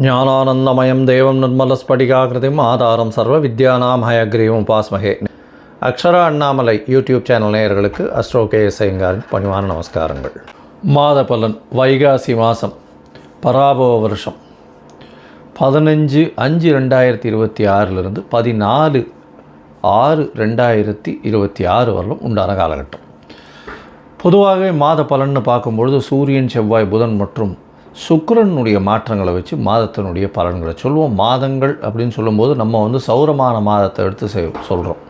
ஞானானந்தமயம் தேவம் நிர்மலஸ்படிகாகிருதிம் ஆதாரம் சர்வ வித்யானாம் ஹயக்ரீவம் உபாஸ்மகே. அக்ஷரா அண்ணாமலை யூடியூப் சேனல் நேயர்களுக்கு அஸ்ட்ரோ கேஎஸ் ஐயங்காரின் பணிவான நமஸ்காரங்கள். மாத பலன் வைகாசி மாதம் பராபவ வருஷம் 15/5/2026 14/6/2026 வரலும் உண்டான காலகட்டம். பொதுவாகவே மாத பலன்னு பார்க்கும்பொழுது சூரியன், செவ்வாய், புதன் மற்றும் சுக்கிரனுடைய மாற்றங்களை வச்சு மாதத்தினுடைய பலன்களை சொல்லுவோம். மாதங்கள் அப்படின்னு சொல்லும்போது நம்ம சௌரமான மாதத்தை எடுத்து சொல்கிறோம்.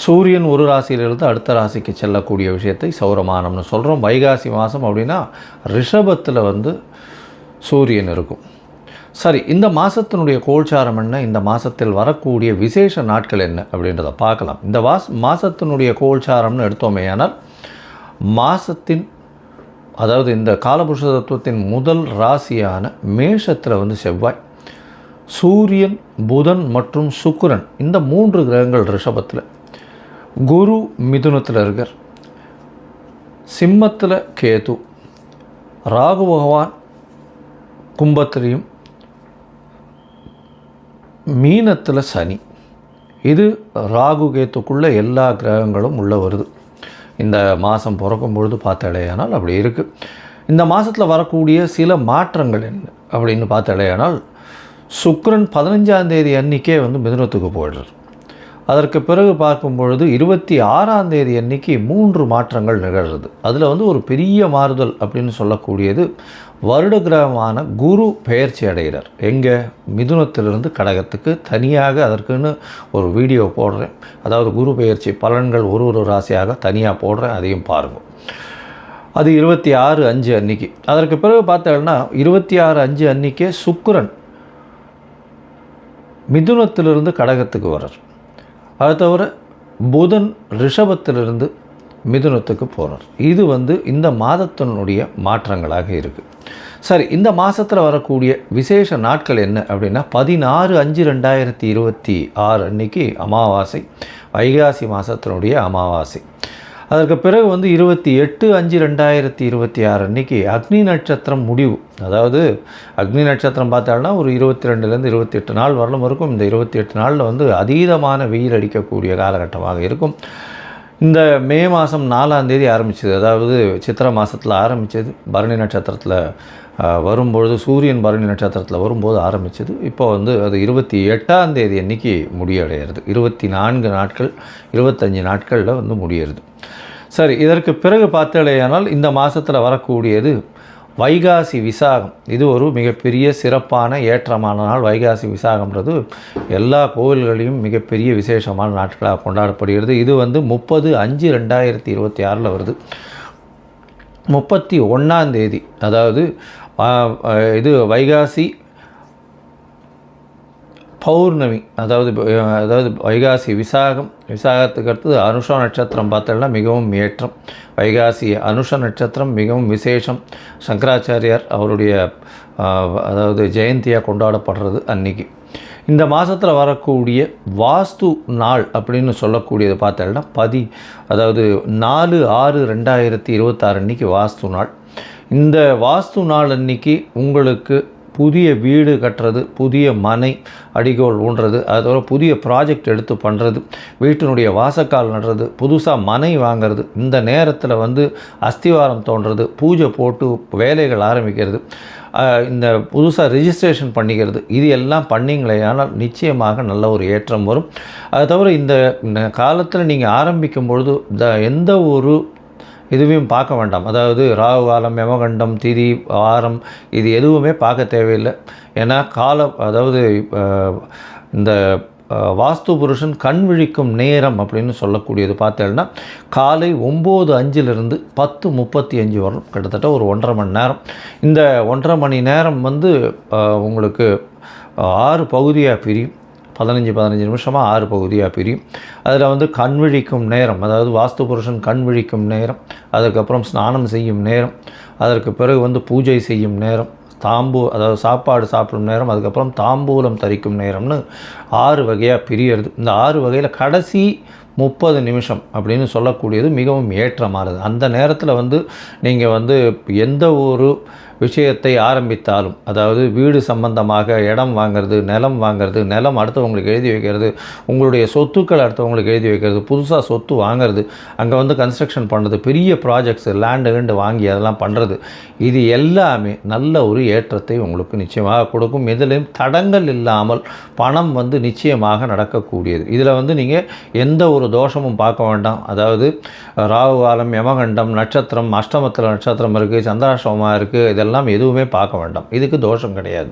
சூரியன் ஒரு ராசியிலிருந்து அடுத்த ராசிக்கு செல்லக்கூடிய விஷயத்தை சௌரமானம்னு சொல்கிறோம். வைகாசி மாதம் அப்படின்னா ரிஷபத்தில் சூரியன் இருக்கும். சரி, இந்த மாதத்தினுடைய கோல்சாரம் என்ன, இந்த மாதத்தில் வரக்கூடிய விசேஷ நாட்கள் என்ன அப்படின்றத பார்க்கலாம். இந்த மாதத்தினுடைய கோல்சாரம்னு எடுத்தோமே ஆனால் மாதத்தின் அதாவது இந்த காலபுருஷ தத்துவத்தின் முதல் ராசியான மேஷத்தில் செவ்வாய், சூரியன், புதன் மற்றும் சுக்கிரன் இந்த 3 கிரகங்கள் ரிஷபத்தில், குரு மிதுனத்தில் இருக்கார், சிம்மத்தில் கேது, ராகு பகவான் கும்பத்திலையும், மீனத்தில் சனி. இது ராகு கேத்துக்குள்ளே எல்லா கிரகங்களும் உள்ளே வருது. இந்த மாதம் பிறக்கும் பொழுது பார்த்தாலேயானால் அப்படி இருக்குது. இந்த மாதத்தில் வரக்கூடிய சில மாற்றங்கள் என்ன அப்படின்னு பார்த்தாலேயானால் சுக்கிரன் 15ஆம் தேதி அன்றைக்கே மிதுனத்துக்கு போயிடுறார். அதற்கு பிறகு பார்க்கும் பொழுது 26ஆம் தேதி அன்றைக்கி 3 மாற்றங்கள் நிகழ்கிறது. அதில் ஒரு பெரிய மாறுதல் அப்படின்னு சொல்லக்கூடியது வருட கிரகமான குரு பெயர்ச்சி அடைகிறார். எங்கே? மிதுனத்திலிருந்து கடகத்துக்கு. தனியாக அதற்குன்னு ஒரு வீடியோ போடுறேன். அதாவது குரு பெயர்ச்சி பலன்கள் ஒரு ராசியாக தனியாக போடுறேன், அதையும் பாருங்கள். அது 26/5 அன்றைக்கி. அதற்கு பிறகு பார்த்தோம்னா 26/5 அன்றைக்கே சுக்கிரன் மிதுனத்திலிருந்து கடகத்துக்கு வர்றார். அது தவிர புதன் ரிஷபத்திலிருந்து மிதுனத்துக்கு போகிறார். இது இந்த மாதத்தினுடைய மாற்றங்களாக இருக்குது. சரி, இந்த மாதத்தில் வரக்கூடிய விசேஷ நாட்கள் என்ன அப்படின்னா 16/5/2026 அன்றைக்கி அமாவாசை, வைகாசி மாதத்தினுடைய அமாவாசை. அதற்கு பிறகு 28/5/2026 அன்றைக்கி அக்னி நட்சத்திரம் முடிவு. அதாவது அக்னி நட்சத்திரம் பார்த்தாலும் ஒரு 22லேருந்து 28 நாள் வரலும் இருக்கும். இந்த 28 நாளில் அதீதமான வெயில் அடிக்கக்கூடிய காலகட்டமாக இருக்கும். இந்த மே மாதம் 4ஆம் தேதி ஆரம்பிச்சது, அதாவது சித்திரை மாதத்தில் ஆரம்பித்தது, பரணி நட்சத்திரத்தில் வரும்பொழுது, சூரியன் பரணி நட்சத்திரத்தில் வரும்போது ஆரம்பித்தது. இப்போ அது 28ஆம் தேதி அன்றைக்கி முடிவடைகிறது. 24 நாட்கள் 25 நாட்களில் முடியறது. சரி, இதற்கு பிறகு பார்த்தாலேயானால் இந்த மாதத்தில் வரக்கூடியது வைகாசி விசாகம். இது ஒரு மிகப்பெரிய சிறப்பான ஏற்றமான நாள். வைகாசி விசாகம்ன்றது எல்லா கோவில்களையும் மிகப்பெரிய விசேஷமான நாட்களாக கொண்டாடப்படுகிறது. இது 30/5/2026 வருது. 31ஆம் தேதி, அதாவது இது வைகாசி பௌர்ணமி, அதாவது வைகாசி விசாகத்துக்கு அடுத்தது அனுஷ நட்சத்திரம் பார்த்தோம்னா மிகவும் ஏற்றம். வைகாசி அனுஷ நட்சத்திரம் மிகவும் விசேஷம். சங்கராச்சாரியார் அவருடைய அதாவது ஜெயந்தியாக கொண்டாடப்படுறது அன்றைக்கி. இந்த மாதத்தில் வரக்கூடிய வாஸ்து நாள் அப்படின்னு சொல்லக்கூடியது பார்த்தோம்னா அதாவது 4/6/2026 அன்றைக்கி வாஸ்து நாள். இந்த வாஸ்து நாள் அன்றைக்கி உங்களுக்கு புதிய வீடு கட்டுறது, புதிய மனை அடிகோல் ஊன்றது, அதோட புதிய ப்ராஜெக்ட் எடுத்து பண்ணுறது, வீட்டினுடைய வாசக்கால் நடுறது, புதுசாக மனை வாங்கிறது, இந்த நேரத்தில் அஸ்திவாரம் தோன்றது, பூஜை போட்டு வேலைகள் ஆரம்பிக்கிறது, இந்த புதுசாக ரிஜிஸ்ட்ரேஷன் பண்ணிக்கிறது, இது எல்லாம் பண்ணிங்களே ஆனால் நிச்சயமாக நல்ல ஒரு ஏற்றம் வரும். அது தவிர இந்த காலத்தில் நீங்கள் ஆரம்பிக்கும் பொழுது எந்த ஒரு இதுவையும் பார்க்க வேண்டாம். அதாவது ராகு காலம், யமகண்டம், திதி, வாரம் இது எதுவுமே பார்க்க தேவையில்லை. ஏன்னா அதாவது இந்த வாஸ்து புருஷன் கண் விழிக்கும் நேரம் அப்படின்னு சொல்லக்கூடியது பார்த்தேன்னா காலை 9:05 10:35 வரும். கிட்டத்தட்ட ஒரு 1.5 மணி நேரம். இந்த 1.5 மணி நேரம் உங்களுக்கு 6 பகுதியாக பிரியும். 15 நிமிஷமாக 6 பகுதியாக பிரியும். அதில் கண் விழிக்கும் நேரம், அதாவது வாஸ்து புருஷன் கண் விழிக்கும் நேரம், அதுக்கப்புறம் ஸ்நானம் செய்யும் நேரம், அதற்கு பிறகு பூஜை செய்யும் நேரம், அதாவது சாப்பாடு சாப்பிடும் நேரம், அதுக்கப்புறம் தாம்பூலம் தரிக்கும் நேரம்னு 6 வகையாக பிரியறது. இந்த 6 வகையில் கடைசி 30 நிமிஷம் அப்படின்னு சொல்லக்கூடியது மிகவும் ஏற்றமானது. அந்த நேரத்தில் நீங்கள் எந்த ஒரு விஷயத்தை ஆரம்பித்தாலும், அதாவது வீடு சம்பந்தமாக இடம் வாங்கிறது, நிலம் வாங்கிறது, நிலம் அடுத்தவங்களுக்கு எழுதி வைக்கிறது, உங்களுடைய சொத்துக்கள் அடுத்தவங்களுக்கு எழுதி வைக்கிறது, புதுசாக சொத்து வாங்கிறது, அங்கே வந்து கன்ஸ்ட்ரக்ஷன் பண்ணுறது, பெரிய ப்ராஜெக்ட்ஸு லேண்டு வாங்கி அதெல்லாம் பண்ணுறது, இது எல்லாமே நல்ல ஒரு ஏற்றத்தை உங்களுக்கு நிச்சயமாக கொடுக்கும். இதிலும் தடங்கள் இல்லாமல் பணம் வந்து நிச்சயமாக நடக்கக்கூடியது. இதில் வந்து நீங்கள் எந்த ஒரு தோஷமும் பார்க்க வேண்டாம். அதாவது ராகு காலம், யமகண்டம், நட்சத்திரம், அஷ்டமத்தில் நட்சத்திரம் இருக்குது, சந்திராஷ்டமமாக இருக்குது, இதெல்லாம் எதுவுமே பார்க்க வேண்டாம். இதுக்கு தோஷம் கிடையாது.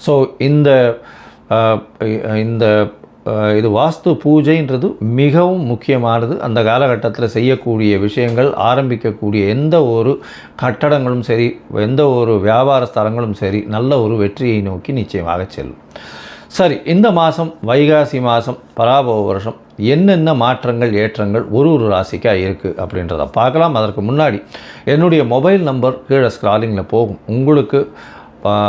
ஸோ இது வாஸ்து பூஜைன்றது மிகவும் முக்கியமானது. அந்த காலகட்டத்தில் செய்யக்கூடிய விஷயங்கள், ஆரம்பிக்கக்கூடிய எந்த ஒரு கட்டடங்களும் சரி, எந்த ஒரு வியாபார ஸ்தலங்களும் சரி, நல்ல ஒரு வெற்றியை நோக்கி நிச்சயமாக செல்லும். சரி, இந்த மாதம் வைகாசி மாதம் பராபவ வருஷம் என்னென்ன மாற்றங்கள் ஏற்றங்கள் ஒரு ராசிக்காக இருக்குது அப்படின்றத பார்க்கலாம். அதற்கு முன்னாடி என்னுடைய மொபைல் நம்பர் கீழே ஸ்க்ராலிங்கில் போகும். உங்களுக்கு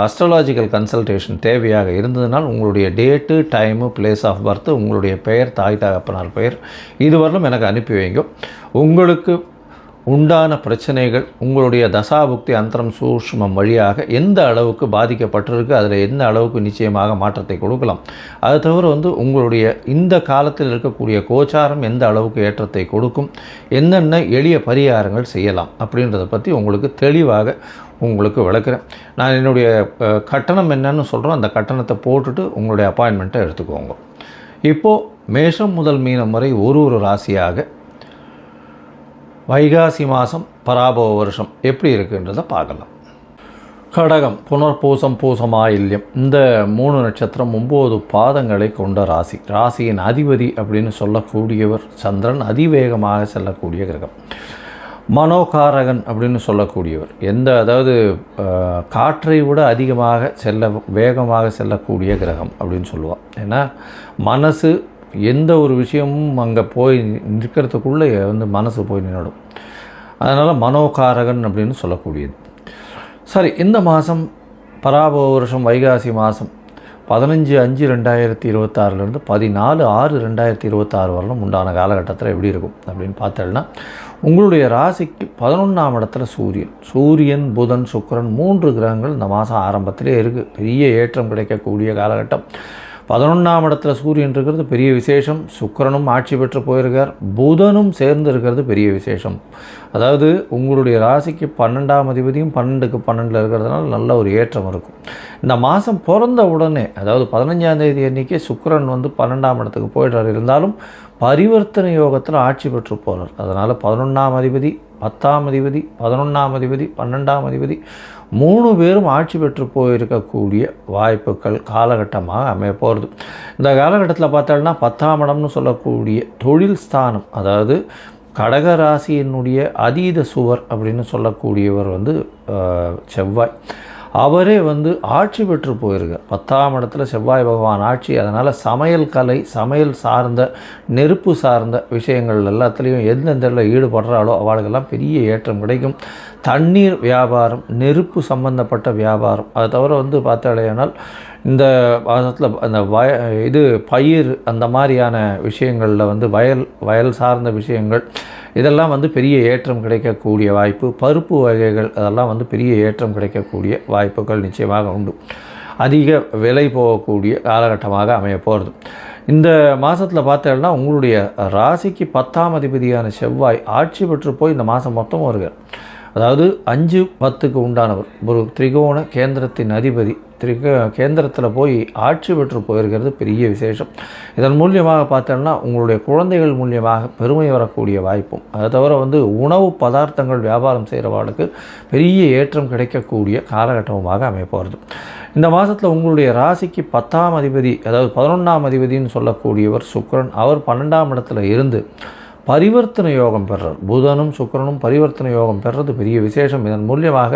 அஸ்ட்ராலாஜிக்கல் கன்சல்டேஷன் தேவையாக இருந்ததுனால் உங்களுடைய date, time, place of birth, உங்களுடைய பெயர், தாய் தகப்பனார் பெயர் இதுவரையிலும் எனக்கு அனுப்பி வைங்க. உங்களுக்கு உண்டான பிரச்சனைகள் உங்களுடைய தசாபுக்தி அந்தரம் சூஷ்மம் வழியாக எந்த அளவுக்கு பாதிக்கப்பட்டிருக்கு, அதில் எந்த அளவுக்கு நிச்சயமாக மாற்றத்தை கொடுக்கலாம், அது தவிர வந்து உங்களுடைய இந்த காலத்தில் இருக்கக்கூடிய கோச்சாரம் எந்த அளவுக்கு ஏற்றத்தை கொடுக்கும், என்னென்ன எளிய பரிகாரங்கள் செய்யலாம் அப்படின்றத பற்றி உங்களுக்கு தெளிவாக உங்களுக்கு விளக்குறேன். நான் என்னுடைய கட்டணம் என்னன்னு சொல்கிறோம், அந்த கட்டணத்தை போட்டுட்டு உங்களுடைய அப்பாயின்மெண்ட்டை எடுத்துக்கோங்க. இப்போது மேஷம் முதல் மீனம் வரை ஒரு ராசியாக வைகாசி மாதம் பராபவ வருஷம் எப்படி இருக்குன்றதை பார்க்கலாம். கடகம், புனர்பூசம், பூசமாயில்யம், இந்த 3 நட்சத்திரம் 9 பாதங்களை கொண்ட ராசி. ராசியின் அதிபதி அப்படின்னு சொல்லக்கூடியவர் சந்திரன், அதிவேகமாக செல்லக்கூடிய கிரகம். மனோகாரகன் அப்படின்னு சொல்லக்கூடியவர், அதாவது காற்றை விட அதிகமாக வேகமாக செல்லக்கூடிய கிரகம் அப்படின்னு சொல்லுவாள். ஏன்னா மனசு எந்த ஒரு விஷயமும் அங்கே போய் நிற்கிறதுக்குள்ளே வந்து மனசு போய் நின்றுடும். அதனால் மனோகாரகன் அப்படின்னு சொல்லக்கூடியது. சரி, இந்த மாதம் பராபவ வருஷம் வைகாசி மாதம் 15/5/2026 14/6/2026 வரலும் உண்டான காலகட்டத்தில் எப்படி இருக்கும் அப்படின்னு பார்த்தோம்னா, உங்களுடைய ராசிக்கு 11ஆம் இடத்துல சூரியன், புதன், சுக்கிரன் 3 கிரகங்கள் இந்த மாதம் ஆரம்பத்திலே இருக்குது. பெரிய ஏற்றம் கிடைக்கக்கூடிய காலகட்டம். 11ஆம் இடத்துல சூரியன் இருக்கிறது பெரிய விசேஷம். சுக்கிரனும் ஆட்சி பெற்று போயிருக்கார், புதனும் சேர்ந்து இருக்கிறது பெரிய விசேஷம். அதாவது உங்களுடைய ராசிக்கு 12ஆம் அதிபதியும் 12க்கு 12 இருக்கிறதுனால நல்ல ஒரு ஏற்றம் இருக்கும். இந்த மாதம் பிறந்த உடனே, அதாவது 15ஆம் தேதி அன்றைக்கி சுக்கிரன் வந்து 12ஆம் இடத்துக்கு போயிடுறார். இருந்தாலும் பரிவர்த்தனை யோகத்தில் ஆட்சி பெற்று போகிறார். அதனால் 11ஆம் அதிபதி, 10ஆம் அதிபதி, 11ஆம் அதிபதி, 12ஆம் அதிபதி 3 பேரும் ஆட்சி பெற்று போயிருக்கக்கூடிய வாய்ப்புகள் காலகட்டமாக அமைய போகிறது. இந்த காலகட்டத்தில் பார்த்தோம்னா 10ஆம் இடம்னு சொல்லக்கூடிய தொழில் ஸ்தானம், அதாவது கடக ராசியினுடைய அதீத சுவர் அப்படின்னு சொல்லக்கூடியவர் வந்து செவ்வாய். அவரே வந்து ஆட்சி பெற்று போயிருக்கார். 10ஆம் இடத்துல செவ்வாய் பகவான் ஆட்சி. அதனால் சமையல் கலை, சமையல் சார்ந்த, நெருப்பு சார்ந்த விஷயங்கள் எல்லாத்துலேயும் எந்தெந்த ஈடுபடுறாலோ அவளுக்கெல்லாம் பெரிய ஏற்றம் கிடைக்கும். தண்ணீர் வியாபாரம், நெருப்பு சம்பந்தப்பட்ட வியாபாரம், அதை தவிர வந்து பார்த்தாலேனால் இந்த மாதத்தில் அந்த பயிர் அந்த மாதிரியான விஷயங்களில் வந்து வயல் சார்ந்த விஷயங்கள் இதெல்லாம் வந்து பெரிய ஏற்றம் கிடைக்கக்கூடிய வாய்ப்பு. பருப்பு வகைகள் அதெல்லாம் வந்து பெரிய ஏற்றம் கிடைக்கக்கூடிய வாய்ப்புகள் நிச்சயமாக உண்டு. அதிக விலை போகக்கூடிய காலகட்டமாக அமைய போகிறது. இந்த மாதத்தில் பார்த்தோம்னா உங்களுடைய ராசிக்கு 10ஆம் அதிபதியான செவ்வாய் ஆட்சி பெற்று போய் இந்த மாதம் மொத்தம் வருகிறார். அதாவது 5-10க்கு உண்டானவர், ஒரு திரிகோண கேந்திரத்தின் அதிபதி கேந்திரத்தில் போய் ஆட்சி பெற்று போயிருக்கிறது பெரிய விசேஷம். இதன் மூலியமாக பார்த்தோம்னா உங்களுடைய குழந்தைகள் மூலியமாக பெருமை வரக்கூடிய வாய்ப்பும், அதை தவிர வந்து உணவு பதார்த்தங்கள் வியாபாரம் செய்கிறவர்களுக்கு பெரிய ஏற்றம் கிடைக்கக்கூடிய காலகட்டமாக அமையப்போகிறது. இந்த மாதத்தில் உங்களுடைய ராசிக்கு 10ஆம் அதிபதி, அதாவது 11ஆம் அதிபதினு சொல்லக்கூடியவர் சுக்கிரன், அவர் 12ஆம் இடத்துல இருந்து பரிவர்த்தனை யோகம் பெறுறார். புதனும் சுக்கிரனும் பரிவர்த்தனை யோகம் பெறுறது பெரிய விசேஷம். இதன் மூலியமாக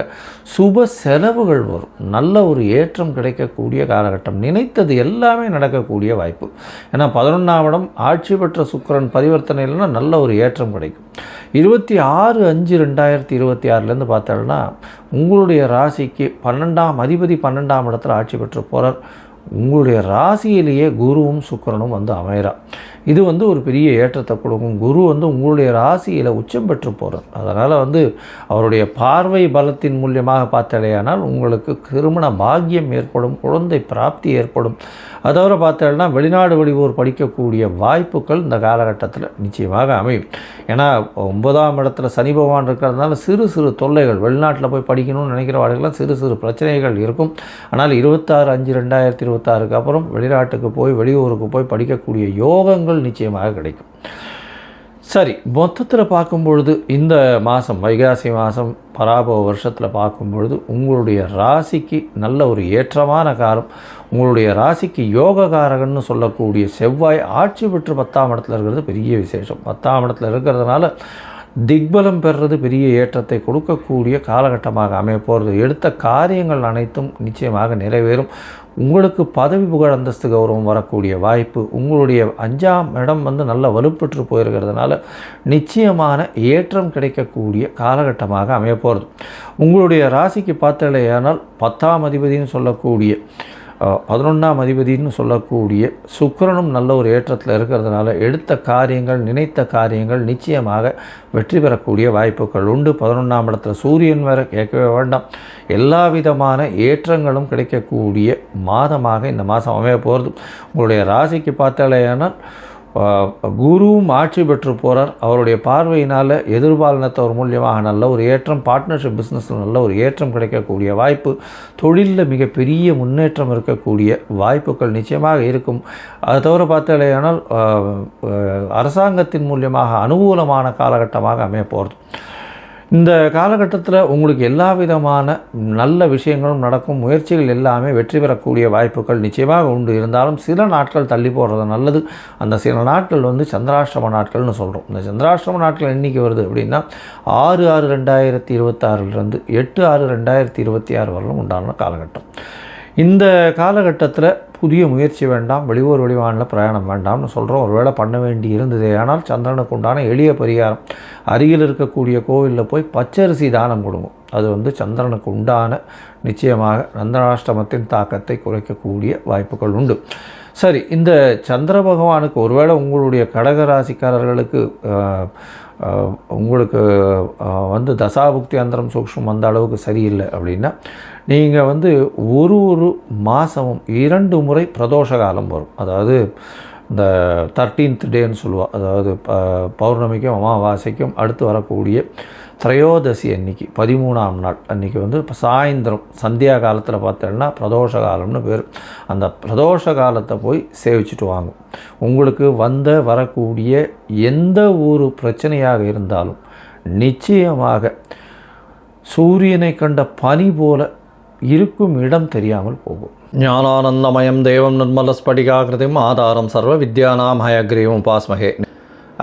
சுப செலவுகள் வரும், நல்ல ஒரு ஏற்றம் கிடைக்கக்கூடிய காலகட்டம், நினைத்தது எல்லாமே நடக்கக்கூடிய வாய்ப்பு. ஏன்னா 11ஆம் இடம் ஆட்சி பெற்ற சுக்கிரன் பரிவர்த்தனையில்னா நல்ல ஒரு ஏற்றம் கிடைக்கும். 26/5/2026 பார்த்தோம்னா உங்களுடைய ராசிக்கு 12ஆம் அதிபதி 12ஆம் இடத்துல ஆட்சி பெற்று போகிறார். உங்களுடைய ராசியிலேயே குருவும் சுக்கிரனும் வந்து அமைகிறா. இது வந்து ஒரு பெரிய ஏற்றத்தை கொடுக்கும். குரு வந்து உங்களுடைய ராசியில் உச்சம் பெற்று போகிறார். அதனால் வந்து அவருடைய பார்வை பலத்தின் மூலியமாக பார்த்தாலேயானால் உங்களுக்கு திருமண பாக்கியம் ஏற்படும், குழந்தை பிராப்தி ஏற்படும். அதோட பார்த்தாலும் வெளிநாடு வெளியூர் படிக்கக்கூடிய வாய்ப்புகள் இந்த காலகட்டத்தில் நிச்சயமாக அமையும். ஏன்னா 9ஆம் இடத்துல சனி பகவான் இருக்கிறதுனால சிறு சிறு தொல்லைகள், வெளிநாட்டில் போய் படிக்கணும்னு நினைக்கிறவர்களுக்கெல்லாம் சிறு சிறு பிரச்சனைகள் இருக்கும். ஆனால் 26/5/2026 அப்புறம் வெளிநாட்டுக்கு போய் வெளியூருக்கு போய் படிக்கக்கூடிய யோகங்கள் நிச்சயமாக கிடைக்கும். சரி, மொத்தத்தில் பார்க்கும்பொழுது இந்த மாதம் வைகாசி மாதம் பராபவ வருஷத்தில் பார்க்கும்பொழுது உங்களுடைய ராசிக்கு நல்ல ஒரு ஏற்றமான காலம். உங்களுடைய ராசிக்கு யோககாரகன்னு சொல்லக்கூடிய செவ்வாய் ஆட்சி பெற்று 10ஆம் இடத்துல இருக்கிறது பெரிய விசேஷம். 10ஆம் இடத்துல இருக்கிறதுனால திக்பலம் பெறுறது பெரிய ஏற்றத்தை கொடுக்கக்கூடிய காலகட்டமாக அமைய போகிறது. எடுத்த காரியங்கள் அனைத்தும் நிச்சயமாக நிறைவேறும். உங்களுக்கு பதவி புகழ் அந்தஸ்து கௌரவம் வரக்கூடிய வாய்ப்பு. உங்களுடைய 5ஆம் இடம் வந்து நல்ல வலுப்பெற்று போயிருக்கிறதுனால நிச்சயமான ஏற்றம் கிடைக்கக்கூடிய காலகட்டமாக அமைய போகிறது. உங்களுடைய ராசிக்கு பார்த்தாலேயானால் 10ஆம் அதிபதினு சொல்லக்கூடிய 11ஆம் அதிபதினு சொல்லக்கூடிய சுக்கிரனும் நல்ல ஒரு ஏற்றத்தில் இருக்கிறதுனால எடுத்த காரியங்கள், நினைத்த காரியங்கள் நிச்சயமாக வெற்றி பெறக்கூடிய வாய்ப்புகள் உண்டு. 11ஆம் இடத்துல சூரியன் வேறு கேட்கவே வேண்டாம். எல்லா விதமான ஏற்றங்களும் கிடைக்கக்கூடிய மாதமாக இந்த மாதம் அமைய போகிறது. உங்களுடைய ராசிக்கு பார்த்தாலேயானால் குருவும் ஆட்சி பெற்று போகிறார். அவருடைய பார்வையினால் எதிர்பாலினத்தவர் மூலியமாக நல்ல ஒரு ஏற்றம், பார்ட்னர்ஷிப் பிஸ்னஸில் நல்ல ஒரு ஏற்றம் கிடைக்கக்கூடிய வாய்ப்பு, தொழிலில் மிகப்பெரிய முன்னேற்றம் இருக்கக்கூடிய வாய்ப்புகள் நிச்சயமாக இருக்கும். அதை தவிர பார்த்தாலேயானால் அரசாங்கத்தின் மூலியமாக அனுகூலமான காலகட்டமாக அமைய போகிறது. இந்த காலகட்டத்தில் உங்களுக்கு எல்லா விதமான நல்ல விஷயங்களும் நடக்கும். முயற்சிகள் எல்லாமே வெற்றி பெறக்கூடிய வாய்ப்புகள் நிச்சயமாக உண்டு. இருந்தாலும் சில நாட்கள் தள்ளி போடுறது நல்லது. அந்த சில நாட்கள் வந்து சந்திராஷ்டம நாட்கள்னு சொல்கிறோம். இந்த சந்திராஷ்டம நாட்கள் என்றைக்கு வருது அப்படின்னா 6/6/2026 8/6/2026 வரலும் உண்டான காலகட்டம். இந்த காலகட்டத்தில் புதிய முயற்சி வேண்டாம், வெளியூர் வெளிவானில் பிரயாணம் வேண்டாம்னு சொல்கிறோம். ஒருவேளை பண்ண வேண்டி இருந்ததே ஆனால் சந்திரனுக்கு உண்டான எளிய பரிகாரம், அருகில் இருக்கக்கூடிய கோவிலில் போய் பச்சரிசி தானம் கொடுங்க. அது வந்து சந்திரனுக்கு உண்டான நிச்சயமாக சந்திராஷ்டமத்தின் தாக்கத்தை குறைக்கக்கூடிய வாய்ப்புகள் உண்டு. சரி, இந்த சந்திர பகவானுக்கு ஒருவேளை உங்களுடைய கடகராசிக்காரர்களுக்கு உங்களுக்கு வந்து தசாபுக்தி அந்தரம் சூக்ஷ்மம் அந்த அளவுக்கு சரியில்லை அப்படின்னா நீங்கள் வந்து ஒரு மாதமும் 2 முறை பிரதோஷ காலம் வரும். அதாவது இந்த 13th டேன்னு சொல்லுவோம். அதாவது பௌர்ணமிக்கும் அமாவாசைக்கும் அடுத்து வரக்கூடிய திரையோதசி அன்னைக்கு 13ஆம் நாள் அன்றைக்கி வந்து இப்போ சாயந்தரம் சந்தியா காலத்தில் பார்த்தோன்னா பிரதோஷ காலம்னு பேர். அந்த பிரதோஷ காலத்தை போய் சேவிச்சுட்டு வாங்க. உங்களுக்கு வரக்கூடிய எந்த ஒரு பிரச்சனையாக இருந்தாலும் நிச்சயமாக சூரியனை கண்ட பனி போல இருக்கும் இடம் தெரியாமல் போகும். ஞானானந்தமயம் தேவம் நிர்மலஸ்படிகாகிருதிம் ஆதாரம் சர்வ வித்யானாம் ஹயக்ரீவம் பாஸ்மகே.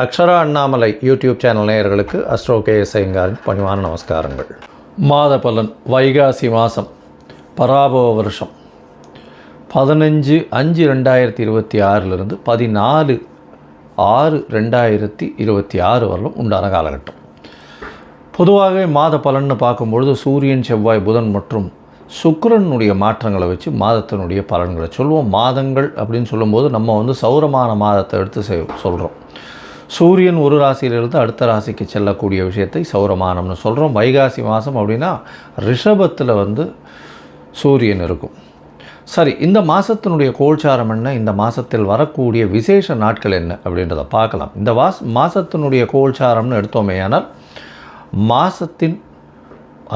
அக்ஷரா அண்ணாமலை யூடியூப் சேனல் நேயர்களுக்கு அஸ்ட்ரோ KS ஐயங்காரின் பணிவான நமஸ்காரங்கள். மாத பலன் வைகாசி மாதம் பராபவ வருஷம் 15/5/2026 14/6/2026 வரலும் உண்டான காலகட்டம். பொதுவாகவே மாத பலன்னு பார்க்கும்பொழுது சூரியன், செவ்வாய், புதன் மற்றும் சுக்கிரனுடைய மாற்றங்களை வச்சு மாதத்தினுடைய பலன்களை சொல்லுவோம். மாதங்கள் அப்படின்னு சொல்லும்போது நம்ம வந்து சௌரமான மாதத்தை எடுத்து சொல்கிறோம். சூரியன் ஒரு ராசியிலிருந்து அடுத்த ராசிக்கு செல்லக்கூடிய விஷயத்தை சௌரமானம்னு சொல்கிறோம். வைகாசி மாதம் அப்படின்னா ரிஷபத்தில் வந்து சூரியன் இருக்கும். சரி, இந்த மாதத்தினுடைய கோல்சாரம் என்ன, இந்த மாதத்தில் வரக்கூடிய விசேஷ நாட்கள் என்ன அப்படின்றத பார்க்கலாம். இந்த மாதத்தினுடைய கோல்சாரம்னு எடுத்தோமே ஆனால் மாதத்தின்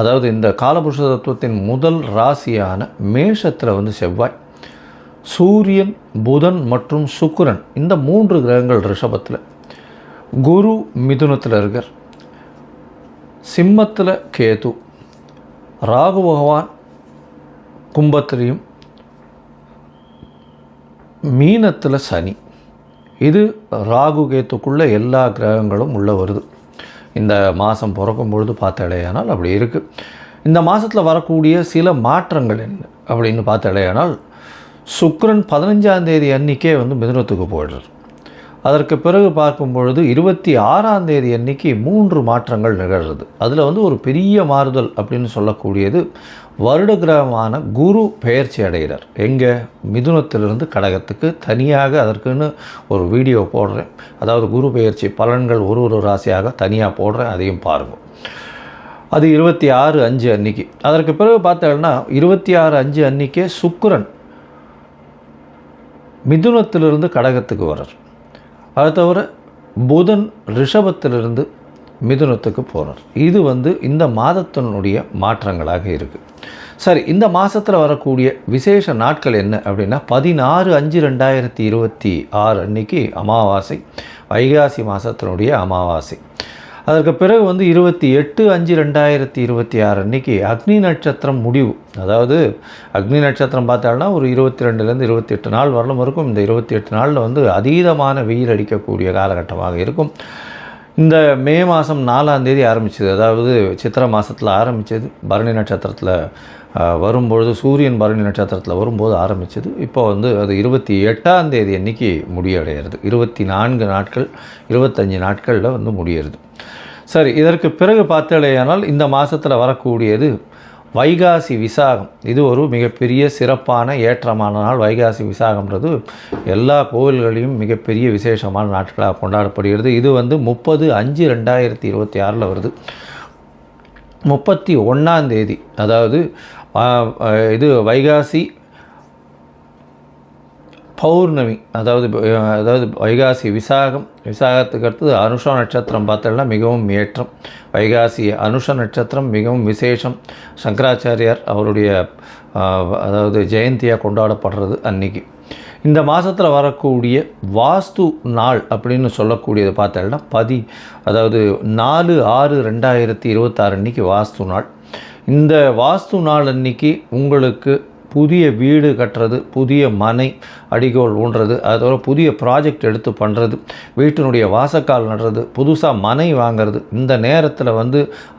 அதாவது இந்த காலபுருஷ தத்துவத்தின் முதல் ராசியான மேஷத்தில் வந்து செவ்வாய், சூரியன், புதன் மற்றும் சுக்கிரன் இந்த 3 கிரகங்கள் ரிஷபத்தில், குரு மிதுனத்தில் இருக்கார், சிம்மத்தில் கேது, ராகு பகவான் கும்பத்திலையும், மீனத்தில் சனி. இது ராகு கேத்துக்குள்ளே எல்லா கிரகங்களும் உள்ளே வருது. இந்த மாதம் பிறக்கும் பொழுது பார்த்தாலேயானால் அப்படி இருக்குது. இந்த மாதத்தில் வரக்கூடிய சில மாற்றங்கள் என்ன அப்படின்னு பார்த்தாலேயானால் சுக்கிரன் 15ஆம் தேதி அன்றைக்கே வந்து மிதுனத்துக்கு போயிடுறார். அதற்கு பிறகு பார்க்கும் பொழுது 26ஆம் தேதி அன்றைக்கி 3 மாற்றங்கள் நிகழ்கிறது. அதில் வந்து ஒரு பெரிய மாறுதல் அப்படின்னு சொல்லக்கூடியது வருட கிரகமான குரு பெயர்ச்சி அடைகிறார். எங்கே? மிதுனத்திலிருந்து கடகத்துக்கு. தனியாக அதற்குன்னு ஒரு வீடியோ போடுறேன். அதாவது குரு பெயர்ச்சி பலன்கள் ஒரு ராசியாக தனியாக போடுறேன், அதையும் பாருங்கள். அது 26/5 அன்னைக்கு. அதற்கு பிறகு பார்த்தோம்னா 26/5 அன்றைக்கே சுக்கிரன் மிதுனத்திலிருந்து கடகத்துக்கு வர்றார். அது தவிர புதன் ரிஷபத்திலிருந்து மிதுனத்துக்கு போகிறார். இது இந்த மாதத்தினுடைய மாற்றங்களாக இருக்குது. சரி, இந்த மாதத்தில் வரக்கூடிய விசேஷ நாட்கள் என்ன அப்படின்னா 16/5/2026 அன்றைக்கி அமாவாசை, வைகாசி மாதத்தினுடைய அமாவாசை. அதற்கு பிறகு 28/5/2026 அன்றைக்கி அக்னி நட்சத்திரம் முடிவு. அதாவது அக்னி நட்சத்திரம் பார்த்தாலும் ஒரு 22லேருந்து 28 நாள் வரலும் இருக்கும். இந்த 28 நாளில் அதீதமான வெயில் அடிக்கக்கூடிய காலகட்டமாக இருக்கும். இந்த மே மாதம் 4ஆம் தேதி ஆரம்பிச்சது. அதாவது சித்திரை மாதத்தில் ஆரம்பித்தது, பரணி நட்சத்திரத்தில் வரும்பொழுது, சூரியன் பரணி நட்சத்திரத்தில் வரும்போது ஆரம்பித்தது. இப்போ அது 28ஆம் தேதி அன்றைக்கி முடிவடைகிறது. 24 நாட்கள் 25 நாட்களில் முடியறது. சரி, இதற்கு பிறகு பார்த்தேனால் இந்த மாதத்தில் வரக்கூடியது வைகாசி விசாகம். இது ஒரு மிகப்பெரிய சிறப்பான ஏற்றமான நாள். வைகாசி விசாகம்ன்றது எல்லா கோவில்களையும் மிகப்பெரிய விசேஷமான நாட்களாக கொண்டாடப்படுகிறது. இது 30/5/2026 வருது. 31ஆம் தேதி, அதாவது இது வைகாசி பௌர்ணமி. அதாவது வைகாசி விசாகத்துக்கு அடுத்தது அனுஷ நட்சத்திரம் பார்த்தோம்னா மிகவும் ஏற்றம். வைகாசி அனுஷ நட்சத்திரம் மிகவும் விசேஷம். சங்கராச்சாரியார் அவருடைய ஜெயந்தியாக கொண்டாடப்படுறது அன்றைக்கி. இந்த மாதத்தில் வரக்கூடிய வாஸ்து நாள் அப்படின்னு சொல்லக்கூடியது பார்த்தோம்னா 4/6/2026 அன்றைக்கி வாஸ்து நாள். இந்த வாஸ்து நாள் அன்றைக்கி உங்களுக்கு புதிய வீடு கட்டுறது, புதிய மனை அடிகோல் ஊன்றது, அதோட புதிய ப்ராஜெக்ட் எடுத்து பண்ணுறது, வீட்டினுடைய வாசக்கால் நடுறது, புதுசாக மனை வாங்கிறது, இந்த நேரத்தில்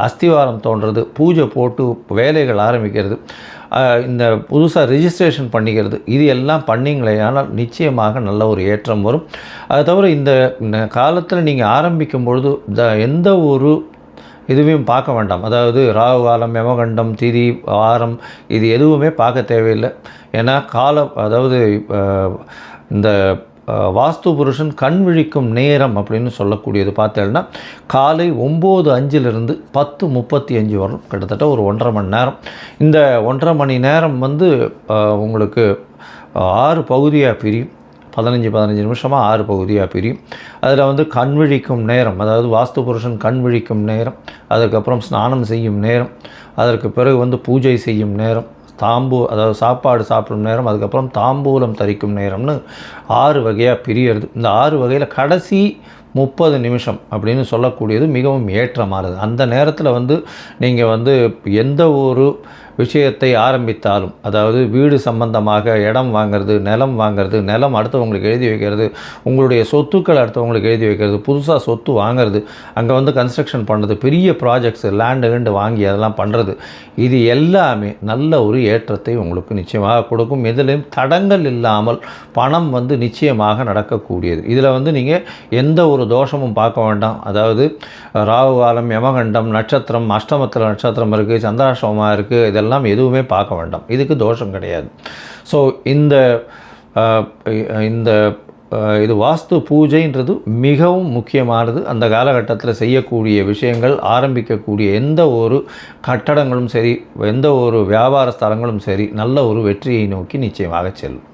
அஸ்திவாரம் தோன்றது, பூஜை போட்டு வேலைகள் ஆரம்பிக்கிறது, இந்த புதுசாக ரிஜிஸ்ட்ரேஷன் பண்ணிக்கிறது, இது எல்லாம் பண்ணிங்களேனால் நிச்சயமாக நல்ல ஒரு ஏற்றம் வரும். அது தவிர இந்த காலத்தில் நீங்கள் ஆரம்பிக்கும் பொழுது எந்த ஒரு இதுவையும் பார்க்க வேண்டாம். அதாவது ராகு காலம், யமகண்டம், திதி, வாரம், இது எதுவுமே பார்க்க தேவையில்லை. ஏன்னா இந்த வாஸ்து புருஷன் கண் விழிக்கும் நேரம் அப்படின்னு சொல்லக்கூடியது பார்த்தேன்னா காலை 9:05 10:35 வரும். கிட்டத்தட்ட ஒரு 1.5 மணி நேரம். இந்த 1.5 மணி நேரம் உங்களுக்கு 6 பகுதியாக பிரியும். 15 நிமிஷமாக 6 பகுதியாக பிரியும். அதில் கண் விழிக்கும் நேரம், அதாவது வாஸ்து புருஷன் கண் விழிக்கும் நேரம், அதுக்கப்புறம் ஸ்நானம் செய்யும் நேரம், அதற்கு பிறகு பூஜை செய்யும் நேரம், அதாவது சாப்பாடு சாப்பிடும் நேரம், அதுக்கப்புறம் தாம்பூலம் தரிக்கும் நேரம்னு 6 வகையாக பிரியறது. இந்த 6 வகையில் கடைசி 30 நிமிஷம் அப்படின்னு சொல்லக்கூடியது மிகவும் ஏற்றமானது. அந்த நேரத்தில் நீங்கள் எந்த ஒரு விஷயத்தை ஆரம்பித்தாலும், அதாவது வீடு சம்பந்தமாக இடம் வாங்கிறது, நிலம் வாங்கிறது, நிலம் அடுத்தவங்களுக்கு எழுதி வைக்கிறது, உங்களுடைய சொத்துக்கள் அடுத்தவங்களுக்கு எழுதி வைக்கிறது, புதுசாக சொத்து வாங்கிறது, அங்கே கன்ஸ்ட்ரக்ஷன் பண்ணுறது, பெரிய ப்ராஜெக்ட்ஸ் லேண்டு வாங்கி அதெல்லாம் பண்ணுறது, இது எல்லாமே நல்ல ஒரு ஏற்றத்தை உங்களுக்கு நிச்சயமாக கொடுக்கும். எதிலையும் தடங்கள் இல்லாமல் பணம் நிச்சயமாக நடக்கக்கூடியது. இதில் நீங்கள் எந்த ஒரு தோஷமும் பார்க்க வேண்டாம். அதாவது ராகு காலம், யமகண்டம், நட்சத்திரம், அஷ்டமத்தில் நட்சத்திரம் இருக்குது, சந்திராஷ்டமமாக இருக்குது, இதெல்லாம் எதுவுமே பார்க்க வேண்டாம். இதுக்கு தோஷம் கிடையாது. ஸோ இது வாஸ்து பூஜைன்றது மிகவும் முக்கியமானது. அந்த காலகட்டத்தில் செய்யக்கூடிய விஷயங்கள், ஆரம்பிக்கக்கூடிய எந்த ஒரு கட்டடங்களும் சரி, எந்த ஒரு வியாபார ஸ்தலங்களும் சரி, நல்ல ஒரு வெற்றியை நோக்கி நிச்சயமாக செல்லும்.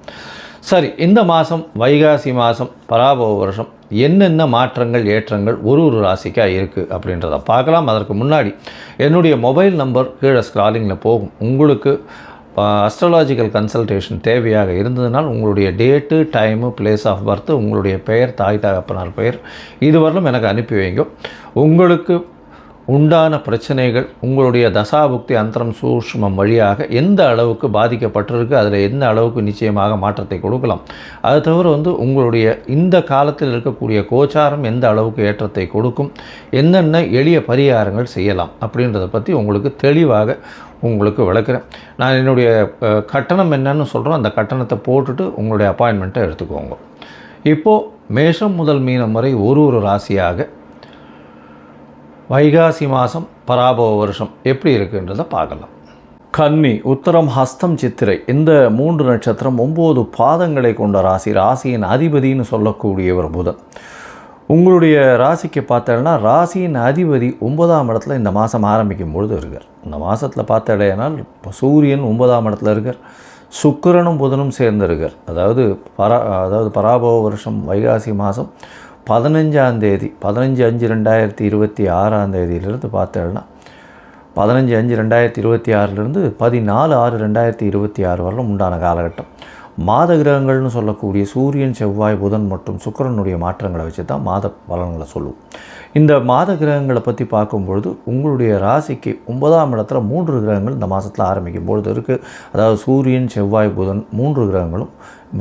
சரி, இந்த மாதம் வைகாசி மாதம் பராபவ வருஷம் என்னென்ன மாற்றங்கள் ஏற்றங்கள் ஒரு ராசிக்காக இருக்குது அப்படின்றத பார்க்கலாம். அதற்கு முன்னாடி என்னுடைய மொபைல் நம்பர் கீழே ஸ்க்ராலிங்கில் போகும். உங்களுக்கு அஸ்ட்ராலாஜிக்கல் கன்சல்டேஷன் தேவையாக இருந்ததுனால் உங்களுடைய date, time, place of birth, உங்களுடைய பெயர், தாய் தகப்பனார் பெயர், இதுவரையிலும் எனக்கு அனுப்பி வைங்க. உங்களுக்கு உண்டான பிரச்சனைகள் உங்களுடைய தசாபுக்தி அந்தரம் சூஷ்மம் வழியாக எந்த அளவுக்கு பாதிக்கப்பட்டிருக்கு, அதில் எந்த அளவுக்கு நிச்சயமாக மாற்றத்தை கொடுக்கலாம். அது தவிர உங்களுடைய இந்த காலத்தில் இருக்கக்கூடிய கோச்சாரம் எந்த அளவுக்கு ஏற்றத்தை கொடுக்கும், என்னென்ன எளிய பரிகாரங்கள் செய்யலாம் அப்படின்றத பற்றி உங்களுக்கு தெளிவாக உங்களுக்கு விளக்குறேன். நான் என்னுடைய கட்டணம் என்னன்னு சொல்கிறோம். அந்த கட்டணத்தை போட்டுட்டு உங்களுடைய அப்பாயின்மெண்ட்டை எடுத்துக்கோங்க. இப்போது மேஷம் முதல் மீனம் வரை ஒரு ராசியாக வைகாசி மாதம் பராபவ வருஷம் எப்படி இருக்குன்றதை பார்க்கலாம். கன்னி, உத்தரம், ஹஸ்தம், சித்திரை இந்த 3 நட்சத்திரம் 9 பாதங்களை கொண்ட ராசி. ராசியின் அதிபதினு சொல்லக்கூடியவர் புதன். உங்களுடைய ராசிக்கு பார்த்தேன்னா ராசியின் அதிபதி 9ஆம் இடத்துல இந்த மாதம் ஆரம்பிக்கும் பொழுது இருக்கார். இந்த மாதத்தில் பார்த்தடையினால் சூரியன் 9ஆம் இடத்துல இருக்கார். சுக்கிரனும் புதனும் சேர்ந்திருக்கார். அதாவது பராபவ வருஷம் வைகாசி மாதம் 15ஆம் தேதி 15/5/2026 பார்த்தேன்னா 15/5/2026 14/6/2026 வரலும் உண்டான காலகட்டம். மாத கிரகங்கள்னு சொல்லக்கூடிய சூரியன், செவ்வாய், புதன் மற்றும் சுக்கிரனுடைய மாற்றங்களை வச்சு தான் மாத பலன்களை சொல்லுவோம். இந்த மாத கிரகங்களை பற்றி பார்க்கும்பொழுது உங்களுடைய ராசிக்கு 9ஆம் இடத்துல 3 கிரகங்கள் இந்த மாதத்தில் ஆரம்பிக்கும் பொழுது இருக்குது. அதாவது சூரியன், செவ்வாய், புதன் 3 கிரகங்களும்,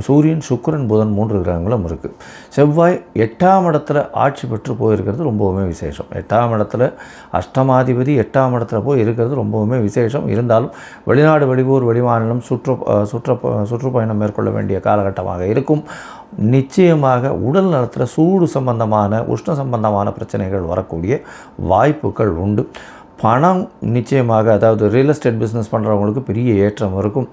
சூரியன், சுக்கிரன், புதன் 3 கிரகங்களும் இருக்குது. செவ்வாய் 8ஆம் இடத்துல ஆட்சி பெற்று போயிருக்கிறது ரொம்பவுமே விசேஷம். 8ஆம் இடத்துல அஷ்டமாதிபதி 8ஆம் இடத்துல போய் இருக்கிறது ரொம்பவுமே விசேஷம். இருந்தாலும் வெளிநாடு, வெளியூர், வெளிமாநிலம் சுற்றுப்பயணம் மேற்கொள்ள வேண்டிய காலகட்டமாக இருக்கும். நிச்சயமாக உடல் நலத்தில் சூடு சம்பந்தமான, உஷ்ண சம்பந்தமான பிரச்சனைகள் வரக்கூடிய வாய்ப்புகள் உண்டு. பணம் நிச்சயமாக, அதாவது ரியல் எஸ்டேட் பிஸ்னஸ் பண்ணுறவங்களுக்கு பெரிய ஏற்றம் இருக்கும்.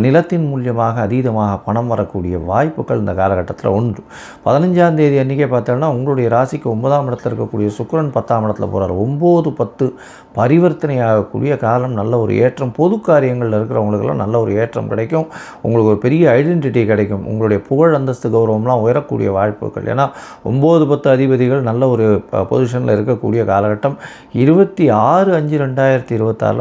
நிலத்தின் மூலியமாக அதீதமாக பணம் வரக்கூடிய வாய்ப்புகள் இந்த காலகட்டத்தில் உண்டு. 15ஆம் தேதி அன்றைக்கே பார்த்தோன்னா உங்களுடைய ராசிக்கு 9ஆம் இடத்துல இருக்கக்கூடிய சுக்கிரன் 10ஆம் இடத்துல போகிறார். 9-10 பரிவர்த்தனை ஆகக்கூடிய காலம். நல்ல ஒரு ஏற்றம். பொது காரியங்களில் இருக்கிறவங்களுக்கெல்லாம் நல்ல ஒரு ஏற்றம் கிடைக்கும். உங்களுக்கு ஒரு பெரிய ஐடென்டிட்டி கிடைக்கும். உங்களுடைய புகழ், அந்தஸ்து, கௌரவம்லாம் உயரக்கூடிய வாய்ப்புகள். ஏன்னா 9-10 அதிபதிகள் நல்ல ஒரு பொசிஷனில் இருக்கக்கூடிய காலகட்டம். 26/5/2026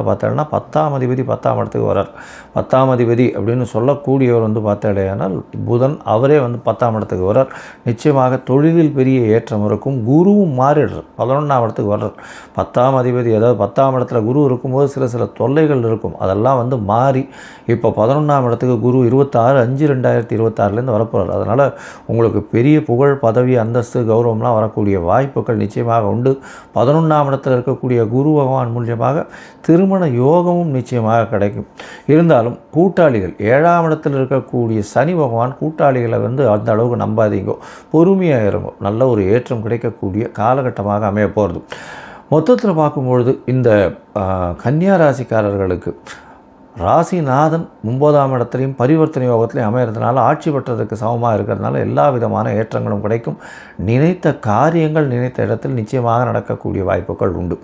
பார்த்தோன்னா 10ஆம் அதிபதி 10ஆம் இடத்துக்கு வரார். 10ஆம் அதிபதி அப்படின்னு சொல்லக்கூடியவர் பார்த்தாலேயானால் புதன், அவரே 10ஆம் இடத்துக்கு வரார். நிச்சயமாக தொழிலில் பெரிய ஏற்றம் இருக்கும். குருவும் மாறிடுறார், 11ஆம் இடத்துக்கு வர்றார். 10ஆம் அதிபதி, அதாவது 10ஆம் இடத்துல குரு இருக்கும்போது சில தொல்லைகள் இருக்கும். அதெல்லாம் மாறி இப்போ 11ஆம் இடத்துக்கு குரு 26/5/2026 வரப்போகிறார். அதனால் உங்களுக்கு பெரிய புகழ், பதவி, அந்தஸ்து, கௌரவம்லாம் வரக்கூடிய வாய்ப்புகள் நிச்சயமாக உண்டு. 11ஆம் இடத்துல இருக்கக்கூடிய குரு பகவான் மூலியமாக திருமண யோகமும் நிச்சயமாக கிடைக்கும். இருந்தாலும் கூட்டாளிகள், 7ஆம் இடத்தில் இருக்கக்கூடிய சனி பகவான் கூட்டாளிகளை அந்த அளவுக்கு நம்பாதீங்க, பொறுமையாக இருங்க. நல்ல ஒரு ஏற்றம் கிடைக்கக்கூடிய காலகட்டமாக அமைய போகிறது. மொத்தத்தில் பார்க்கும்பொழுது இந்த கன்னியா ராசிக்காரர்களுக்கு ராசிநாதன் 9ஆம் இடத்துலையும் பரிவர்த்தனை யோகத்திலையும் அமைகிறதுனால ஆட்சி பெற்றதுக்கு சமமாக இருக்கிறதுனால எல்லா விதமான ஏற்றங்களும் கிடைக்கும். நினைத்த காரியங்கள் நினைத்த இடத்தில் நிச்சயமாக நடக்கக்கூடிய வாய்ப்புகள் உண்டு.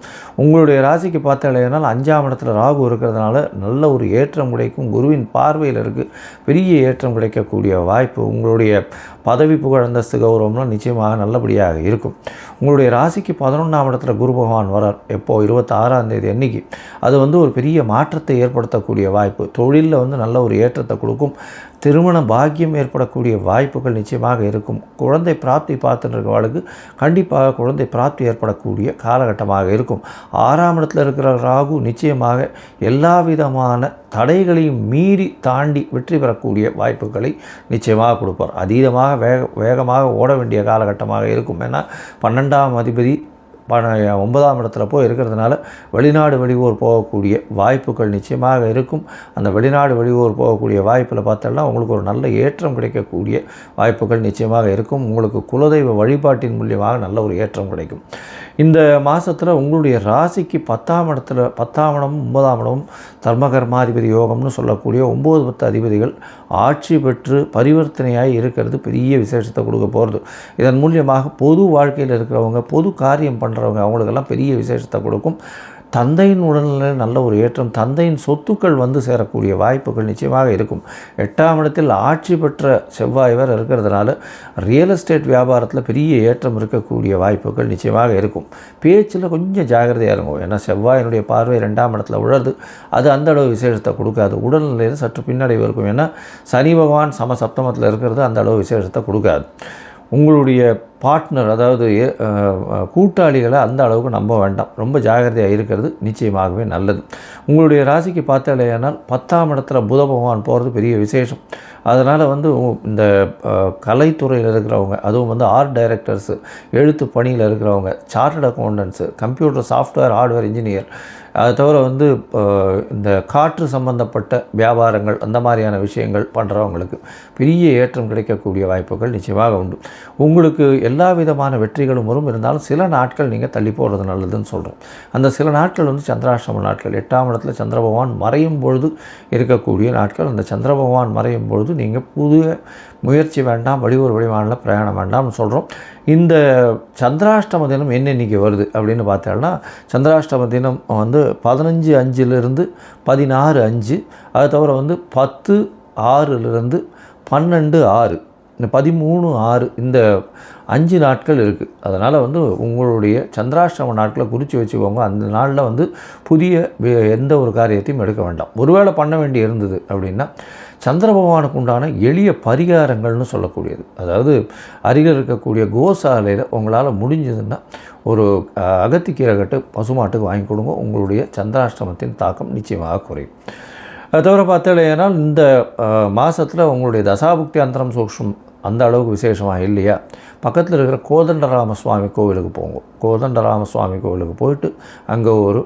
உங்களுடைய ராசிக்கு பார்த்தாலேனால் 5ஆம் இடத்துல ராகு இருக்கிறதுனால நல்ல ஒரு ஏற்றம் கிடைக்கும். குருவின் பார்வையில் இருக்குது, பெரிய ஏற்றம் கிடைக்கக்கூடிய வாய்ப்பு. உங்களுடைய பதவி, புகழ், அந்தஸ்து, கௌரவம்லாம் நிச்சயமாக நல்லபடியாக இருக்கும். உங்களுடைய ராசிக்கு 11ஆம் இடத்துல குரு பகவான் வரார். எப்போ 26ஆம் தேதி அன்னைக்கு. அது ஒரு பெரிய மாற்றத்தை ஏற்படுத்தக்கூடிய வாய்ப்பு. தொழிலில் நல்ல ஒரு ஏற்றத்தை கொடுக்கும். திருமண பாக்கியம் ஏற்படக்கூடிய வாய்ப்புகள் நிச்சயமாக இருக்கும். குழந்தை பிராப்தி பார்த்துட்டு இருக்கிறவர்களுக்கு கண்டிப்பாக குழந்தை பிராப்தி ஏற்படக்கூடிய காலகட்டமாக இருக்கும். 6ஆம் இடத்துல இருக்கிற ராகு நிச்சயமாக எல்லா விதமான தடைகளையும் மீறி தாண்டி வெற்றி பெறக்கூடிய வாய்ப்புகளை நிச்சயமாக கொடுப்பார். அதீதமாக வேகமாக ஓட வேண்டிய காலகட்டமாக இருக்கும். ஏன்னா 12ஆம் அதிபதி 9ஆம் இடத்துல போய் இருக்கிறதுனால வெளிநாடு, வெளியூர் போகக்கூடிய வாய்ப்புகள் நிச்சயமாக இருக்கும். அந்த வெளிநாடு, வெளியூர் போகக்கூடிய வாய்ப்பில் பார்த்தோம்னா உங்களுக்கு ஒரு நல்ல ஏற்றம் கிடைக்கக்கூடிய வாய்ப்புகள் நிச்சயமாக இருக்கும். உங்களுக்கு குலதெய்வ வழிபாட்டின் மூலியமாக நல்ல ஒரு ஏற்றம் கிடைக்கும். இந்த மாதத்தில் உங்களுடைய ராசிக்கு 10ஆம் இடத்துல 10ஆம் இடமும் 9ஆம் இடமும் தர்மகர்மாதிபதி யோகம்னு சொல்லக்கூடிய 9-10 அதிபதிகள் ஆட்சி பெற்று பரிவர்த்தனையாகி இருக்கிறது பெரிய விசேஷத்தை கொடுக்க போகிறது. இதன் மூலியமாக பொது வாழ்க்கையில் இருக்கிறவங்க, பொது காரியம் பண்ணுறவங்க, அவங்களுக்கெல்லாம் பெரிய விசேஷத்தை கொடுக்கும். தந்தையின் உடல்நிலையில் நல்ல ஒரு ஏற்றம், தந்தையின் சொத்துக்கள் சேரக்கூடிய வாய்ப்புகள் நிச்சயமாக இருக்கும். 8ஆம் இடத்தில் ஆட்சி பெற்ற செவ்வாய் வேறு இருக்கிறதுனால ரியல் எஸ்டேட் வியாபாரத்தில் பெரிய ஏற்றம் இருக்கக்கூடிய வாய்ப்புகள் நிச்சயமாக இருக்கும். பேச்சில் கொஞ்சம் ஜாகிரதையாக இருக்கும். ஏன்னா செவ்வாயினுடைய பார்வை 2ஆம் இடத்துல உழறது, அது அந்த அளவு விசேஷத்தை கொடுக்காது. உடல்நிலையில் சற்று பின்னடைவு இருக்கும். ஏன்னா சனி பகவான் சப்தமத்தில் இருக்கிறது அந்த அளவு விசேஷத்தை கொடுக்காது. உங்களுடைய பார்ட்னர், அதாவது கூட்டாளிகளை அந்த அளவுக்கு நம்ப வேண்டாம். ரொம்ப ஜாகிரதையாக இருக்கிறது நிச்சயமாகவே நல்லது. உங்களுடைய ராசிக்கு பார்த்தாலேயானால் 10ஆம் இடத்துல புத பகவான் போகிறது பெரிய விசேஷம். அதனால் இந்த கலைத்துறையில் இருக்கிறவங்க, அதுவும் ஆர்ட் டைரக்டர்ஸு, எழுத்து பணியில் இருக்கிறவங்க, chartered accountants, computer software hardware engineer, அதை தவிர இந்த காற்று சம்பந்தப்பட்ட வியாபாரங்கள், அந்த மாதிரியான விஷயங்கள் பண்ணுறவங்களுக்கு பெரிய ஏற்றம் கிடைக்கக்கூடிய வாய்ப்புகள் நிச்சயமாக உண்டு. உங்களுக்கு எல்லா விதமான வெற்றிகளும் வரும். இருந்தாலும் சில நாட்கள் நீங்கள் தள்ளி போடுறது நல்லதுன்னு சொல்கிறோம். அந்த சில நாட்கள் வந்து சந்திராஷ்டம நாட்கள். 8ஆம் இடத்துல சந்திர பகவான் மறையும் பொழுது இருக்கக்கூடிய நாட்கள். அந்த சந்திர பகவான் மறையும் பொழுது நீங்கள் புதிய முயற்சி வேண்டாம், வெளியூர் வெளிமாநில பிரயாணம் வேண்டாம்னு சொல்கிறோம். இந்த சந்திராஷ்டம தினம் என்னென்னைக்கு வருது அப்படின்னு பார்த்தோம்னா, சந்திராஷ்டம தினம் வந்து 15/5 16/5, அதை தவிர வந்து 10/6 12/6, இந்த 13/6, இந்த 5 நாட்கள் இருக்குது. அதனால் வந்து உங்களுடைய சந்திராஷ்டம நாட்களை குறித்து வச்சுக்கோங்க. அந்த நாளில் வந்து புதிய எந்த ஒரு காரியத்தையும் எடுக்க வேண்டாம். ஒருவேளை பண்ண வேண்டி இருந்தது அப்படின்னா சந்திர பகவானுக்கு உண்டான எளிய பரிகாரங்கள்னு சொல்லக்கூடியது, அதாவது அருகில் இருக்கக்கூடிய கோசாலையில் உங்களால் முடிஞ்சதுன்னா ஒரு அகத்திக்கீரை கட்டு பசுமாட்டுக்கு வாங்கி கொடுங்க. உங்களுடைய சந்திராஷ்டமத்தின் தாக்கம் நிச்சயமாக குறையும். அது தவிர பார்த்தீங்கன்னா இந்த மாதத்தில் உங்களுடைய தசாபுக்தி அந்தரம் சூக்ஷ்மம் அந்த அளவுக்கு விசேஷமாக இல்லையா, பக்கத்தில் இருக்கிற கோதண்டராம சுவாமி கோவிலுக்கு போங்க. கோதண்டராம சுவாமி கோவிலுக்கு போயிட்டு அங்கே ஒரு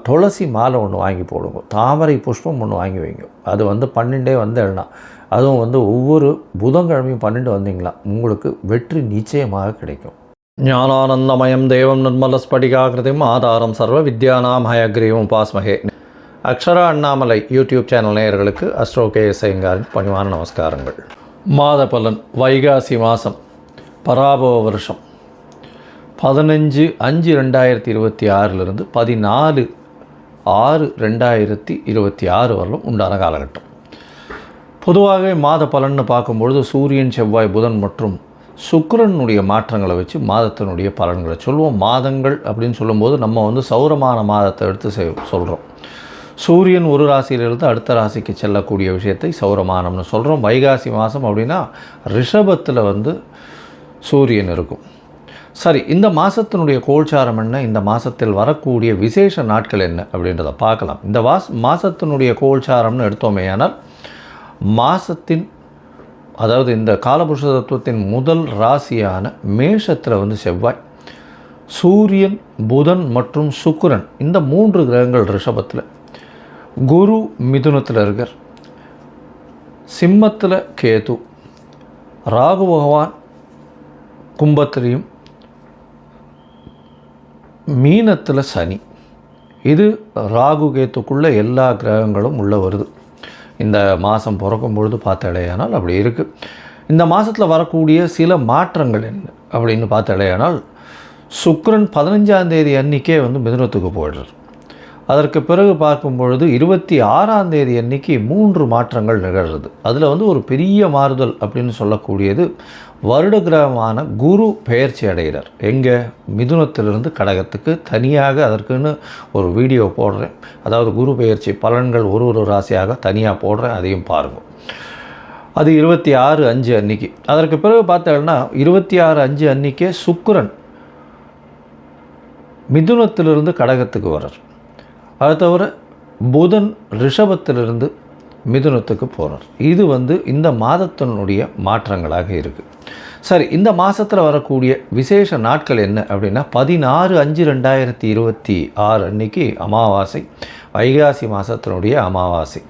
துளசி மாலை ஒன்று வாங்கி போடுங்க. தாமரை புஷ்பம் ஒன்று வாங்கி வைங்க. அது வந்து 12 வந்தேன்னா, அதுவும் வந்து ஒவ்வொரு புதன்கிழமையும் 12 வந்தீங்களா உங்களுக்கு வெற்றி நிச்சயமாக கிடைக்கும். ஞானானந்தமயம் தேவம் நிர்மலஸ்படிகாகிருதிம் ஆதாரம் சர்வ வித்யானாம் ஹயக்ரீவம் உபாஸ்மஹே. அக்ஷரா அண்ணாமலை யூடியூப் சேனல் நேயர்களுக்கு அஸ்ட்ரோ கேஎஸ் ஐயங்காரின் பணிவான நமஸ்காரங்கள். மாத பலன். வைகாசி மாதம், பராபவ வருஷம் 15/5/2026 14/6/2026 வரலும் உண்டான காலகட்டம். பொதுவாகவே மாத பலன்னு பார்க்கும்பொழுது சூரியன், செவ்வாய், புதன் மற்றும் சுக்கிரனுடைய மாற்றங்களை வச்சு மாதத்தினுடைய பலன்களை சொல்லுவோம். மாதங்கள் அப்படின்னு சொல்லும்போது நம்ம வந்து சௌரமான மாதத்தை எடுத்து சொல்கிறோம். சூரியன் ஒரு ராசியிலிருந்து அடுத்த ராசிக்கு செல்லக்கூடிய விஷயத்தை சௌரமானம்னு சொல்கிறோம். வைகாசி மாதம் அப்படின்னா ரிஷபத்தில் வந்து சூரியன் இருக்கும். சரி, இந்த மாதத்தினுடைய கோல்சாரம் என்ன, இந்த மாதத்தில் வரக்கூடிய விசேஷ நாட்கள் என்ன அப்படின்றத பார்க்கலாம். இந்த மாதத்தினுடைய கோல்சாரம்னு எடுத்தோமே ஆனால், மாதத்தின் அதாவது இந்த காலபுருஷ தத்துவத்தின் முதல் ராசியான மேஷத்தில் வந்து செவ்வாய், சூரியன், புதன் மற்றும் சுக்கிரன் இந்த 3 கிரகங்கள் ரிஷபத்தில், குரு மிதுனத்தில் இருக்கார், சிம்மத்தில் கேது, ராகு பகவான் கும்பத்திலையும், மீனத்தில் சனி. இது ராகு கேத்துக்குள்ளே எல்லா கிரகங்களும் உள்ளே வருது. இந்த மாதம் பிறக்கும் பொழுது பார்த்தாலேயானால் அப்படி இருக்குது. இந்த மாதத்தில் வரக்கூடிய சில மாற்றங்கள் என்ன அப்படின்னு பார்த்தாலேயானால், சுக்கிரன் 15ஆம் தேதி அன்றைக்கே வந்து மிதுனத்துக்கு போயிடுறார். அதற்கு பிறகு பார்க்கும் பொழுது 26ஆம் தேதி அன்றைக்கி 3 மாற்றங்கள் நிகழ்கிறது. அதில் வந்து ஒரு பெரிய மாறுதல் அப்படின்னு சொல்லக்கூடியது, வருட கிரகமான குரு பெயர்ச்சி அடைகிறார். எங்கே? மிதுனத்திலிருந்து கடகத்துக்கு. தனியாக அதற்குன்னு ஒரு வீடியோ போடுறேன். அதாவது குரு பெயர்ச்சி பலன்கள் ஒரு ராசியாக தனியாக போடுறேன், அதையும் பாருங்கள். அது 26/5 அன்றைக்கி. அதற்கு பிறகு பார்த்தோம்னா 26/5 அன்றைக்கே சுக்கிரன் மிதுனத்திலிருந்து கடகத்துக்கு வர்றார். அது தவிர புதன் ரிஷபத்திலிருந்து மிதுனத்துக்கு போகிறார். இது வந்து இந்த மாதத்தினுடைய மாற்றங்களாக இருக்குது. சரி, இந்த மாதத்தில் வரக்கூடிய விசேஷ நாட்கள் என்ன அப்படின்னா, 16/5/2026 அன்றைக்கி அமாவாசை, வைகாசி மாதத்தினுடைய அமாவாசை.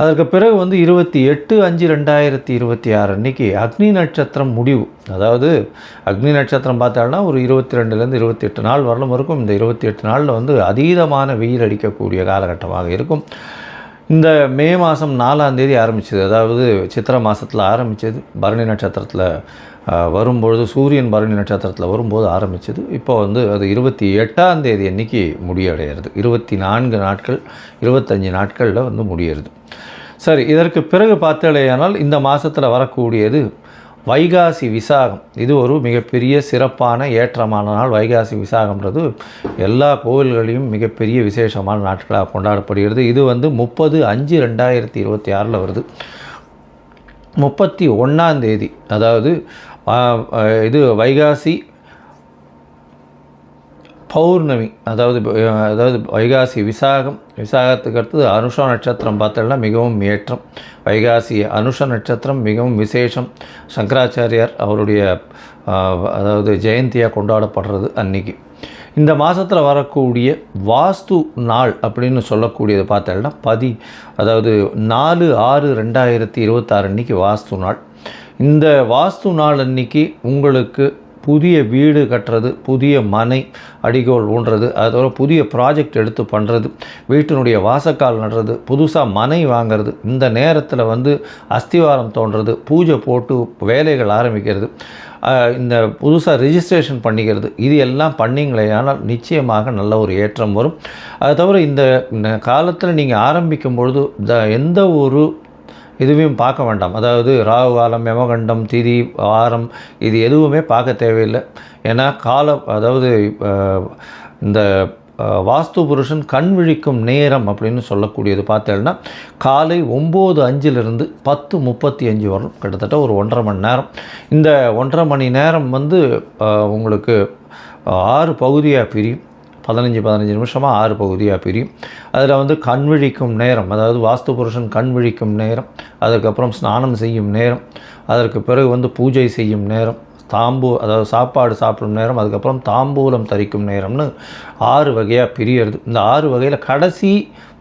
அதற்கு பிறகு வந்து 28/5/2026 அன்றைக்கி அக்னி நட்சத்திரம் முடிவு. அதாவது அக்னி நட்சத்திரம் பார்த்தாலும் ஒரு 22லேருந்து 28 நாள் வரலும் இருக்கும். இந்த 28 நாளில் வந்து அதீதமான வெயில் அடிக்கக்கூடிய காலகட்டமாக இருக்கும். இந்த மே மாதம் 4ஆம் தேதி ஆரம்பித்தது, அதாவது சித்திரை மாதத்தில் ஆரம்பித்தது, பரணி நட்சத்திரத்தில் வரும்பொழுது, சூரியன் பரணி நட்சத்திரத்தில் வரும்போது ஆரம்பித்தது. இப்போ வந்து அது 28ஆம் தேதி அன்றைக்கி முடிவடைகிறது. 24 நாட்கள் 25 நாட்களில் வந்து முடிகிறது. சரி, இதற்கு பிறகு பார்த்தாலேயானால் இந்த மாதத்தில் வரக்கூடியது வைகாசி விசாகம். இது ஒரு மிகப்பெரிய சிறப்பான ஏற்றமான நாள். வைகாசி விசாகம்ன்றது எல்லா கோவில்களையும் மிகப்பெரிய விசேஷமான நாட்களாக கொண்டாடப்படுகிறது. இது வந்து 30/5/2026 வருது. 31ஆம் தேதி, அதாவது இது வைகாசி பௌர்ணமி, அதாவது வைகாசி விசாகத்துக்கு அடுத்தது அனுஷ நட்சத்திரம் பார்த்தோம்னா மிகவும் ஏற்றம். வைகாசி அனுஷ நட்சத்திரம் மிகவும் விசேஷம். சங்கராச்சாரியார் அவருடைய அதாவது ஜெயந்தியாக கொண்டாடப்படுறது அன்றைக்கி. இந்த மாதத்தில் வரக்கூடிய வாஸ்து நாள் அப்படின்னு சொல்லக்கூடியது பார்த்தோம்னா அதாவது 4/6/2026 அன்றைக்கி வாஸ்து நாள். இந்த வாஸ்து நாள் அன்னைக்கு உங்களுக்கு புதிய வீடு கட்டுறது, புதிய மனை அடிகோல் ஊன்றது, அதோட புதிய ப்ராஜெக்ட் எடுத்து பண்ணுறது, வீட்டினுடைய வாசக்கால் நடுறது, புதுசாக மனை வாங்கிறது, இந்த நேரத்தில் வந்து அஸ்திவாரம் தோன்றது, பூஜை போட்டு வேலைகள் ஆரம்பிக்கிறது, இந்த புதுசாக ரிஜிஸ்ட்ரேஷன் பண்ணிக்கிறது, இது எல்லாம் பண்ணிங்களேயானால் நிச்சயமாக நல்ல ஒரு ஏற்றம் வரும். அது தவிர இந்த காலத்தில் நீங்கள் ஆரம்பிக்கும் பொழுது எந்த ஒரு இதுவையும் பார்க்க வேண்டாம். அதாவது ராகு காலம், யமகண்டம், திதி, வாரம், இது எதுவுமே பார்க்க தேவையில்லை. ஏன்னா அதாவது இந்த வாஸ்து புருஷன் கண் விழிக்கும் நேரம் அப்படின்னு சொல்லக்கூடியது பார்த்தேன்னா காலை 9:05 10:35 வரும், கிட்டத்தட்ட ஒரு 1.5 மணி நேரம். இந்த 1.5 மணி நேரம் வந்து உங்களுக்கு 6 பகுதியாக பிரியும். 15 நிமிஷமாக 6 பகுதியாக பிரியும். அதில் வந்து கண் விழிக்கும் நேரம், அதாவது வாஸ்து புருஷன் கண் விழிக்கும் நேரம், அதுக்கப்புறம் ஸ்நானம் செய்யும் நேரம், அதற்கு பிறகு வந்து பூஜை செய்யும் நேரம், அதாவது சாப்பாடு சாப்பிடும் நேரம், அதுக்கப்புறம் தாம்பூலம் தரிக்கும் நேரம்னு 6 வகையாக பிரியறது. இந்த 6 வகையில் கடைசி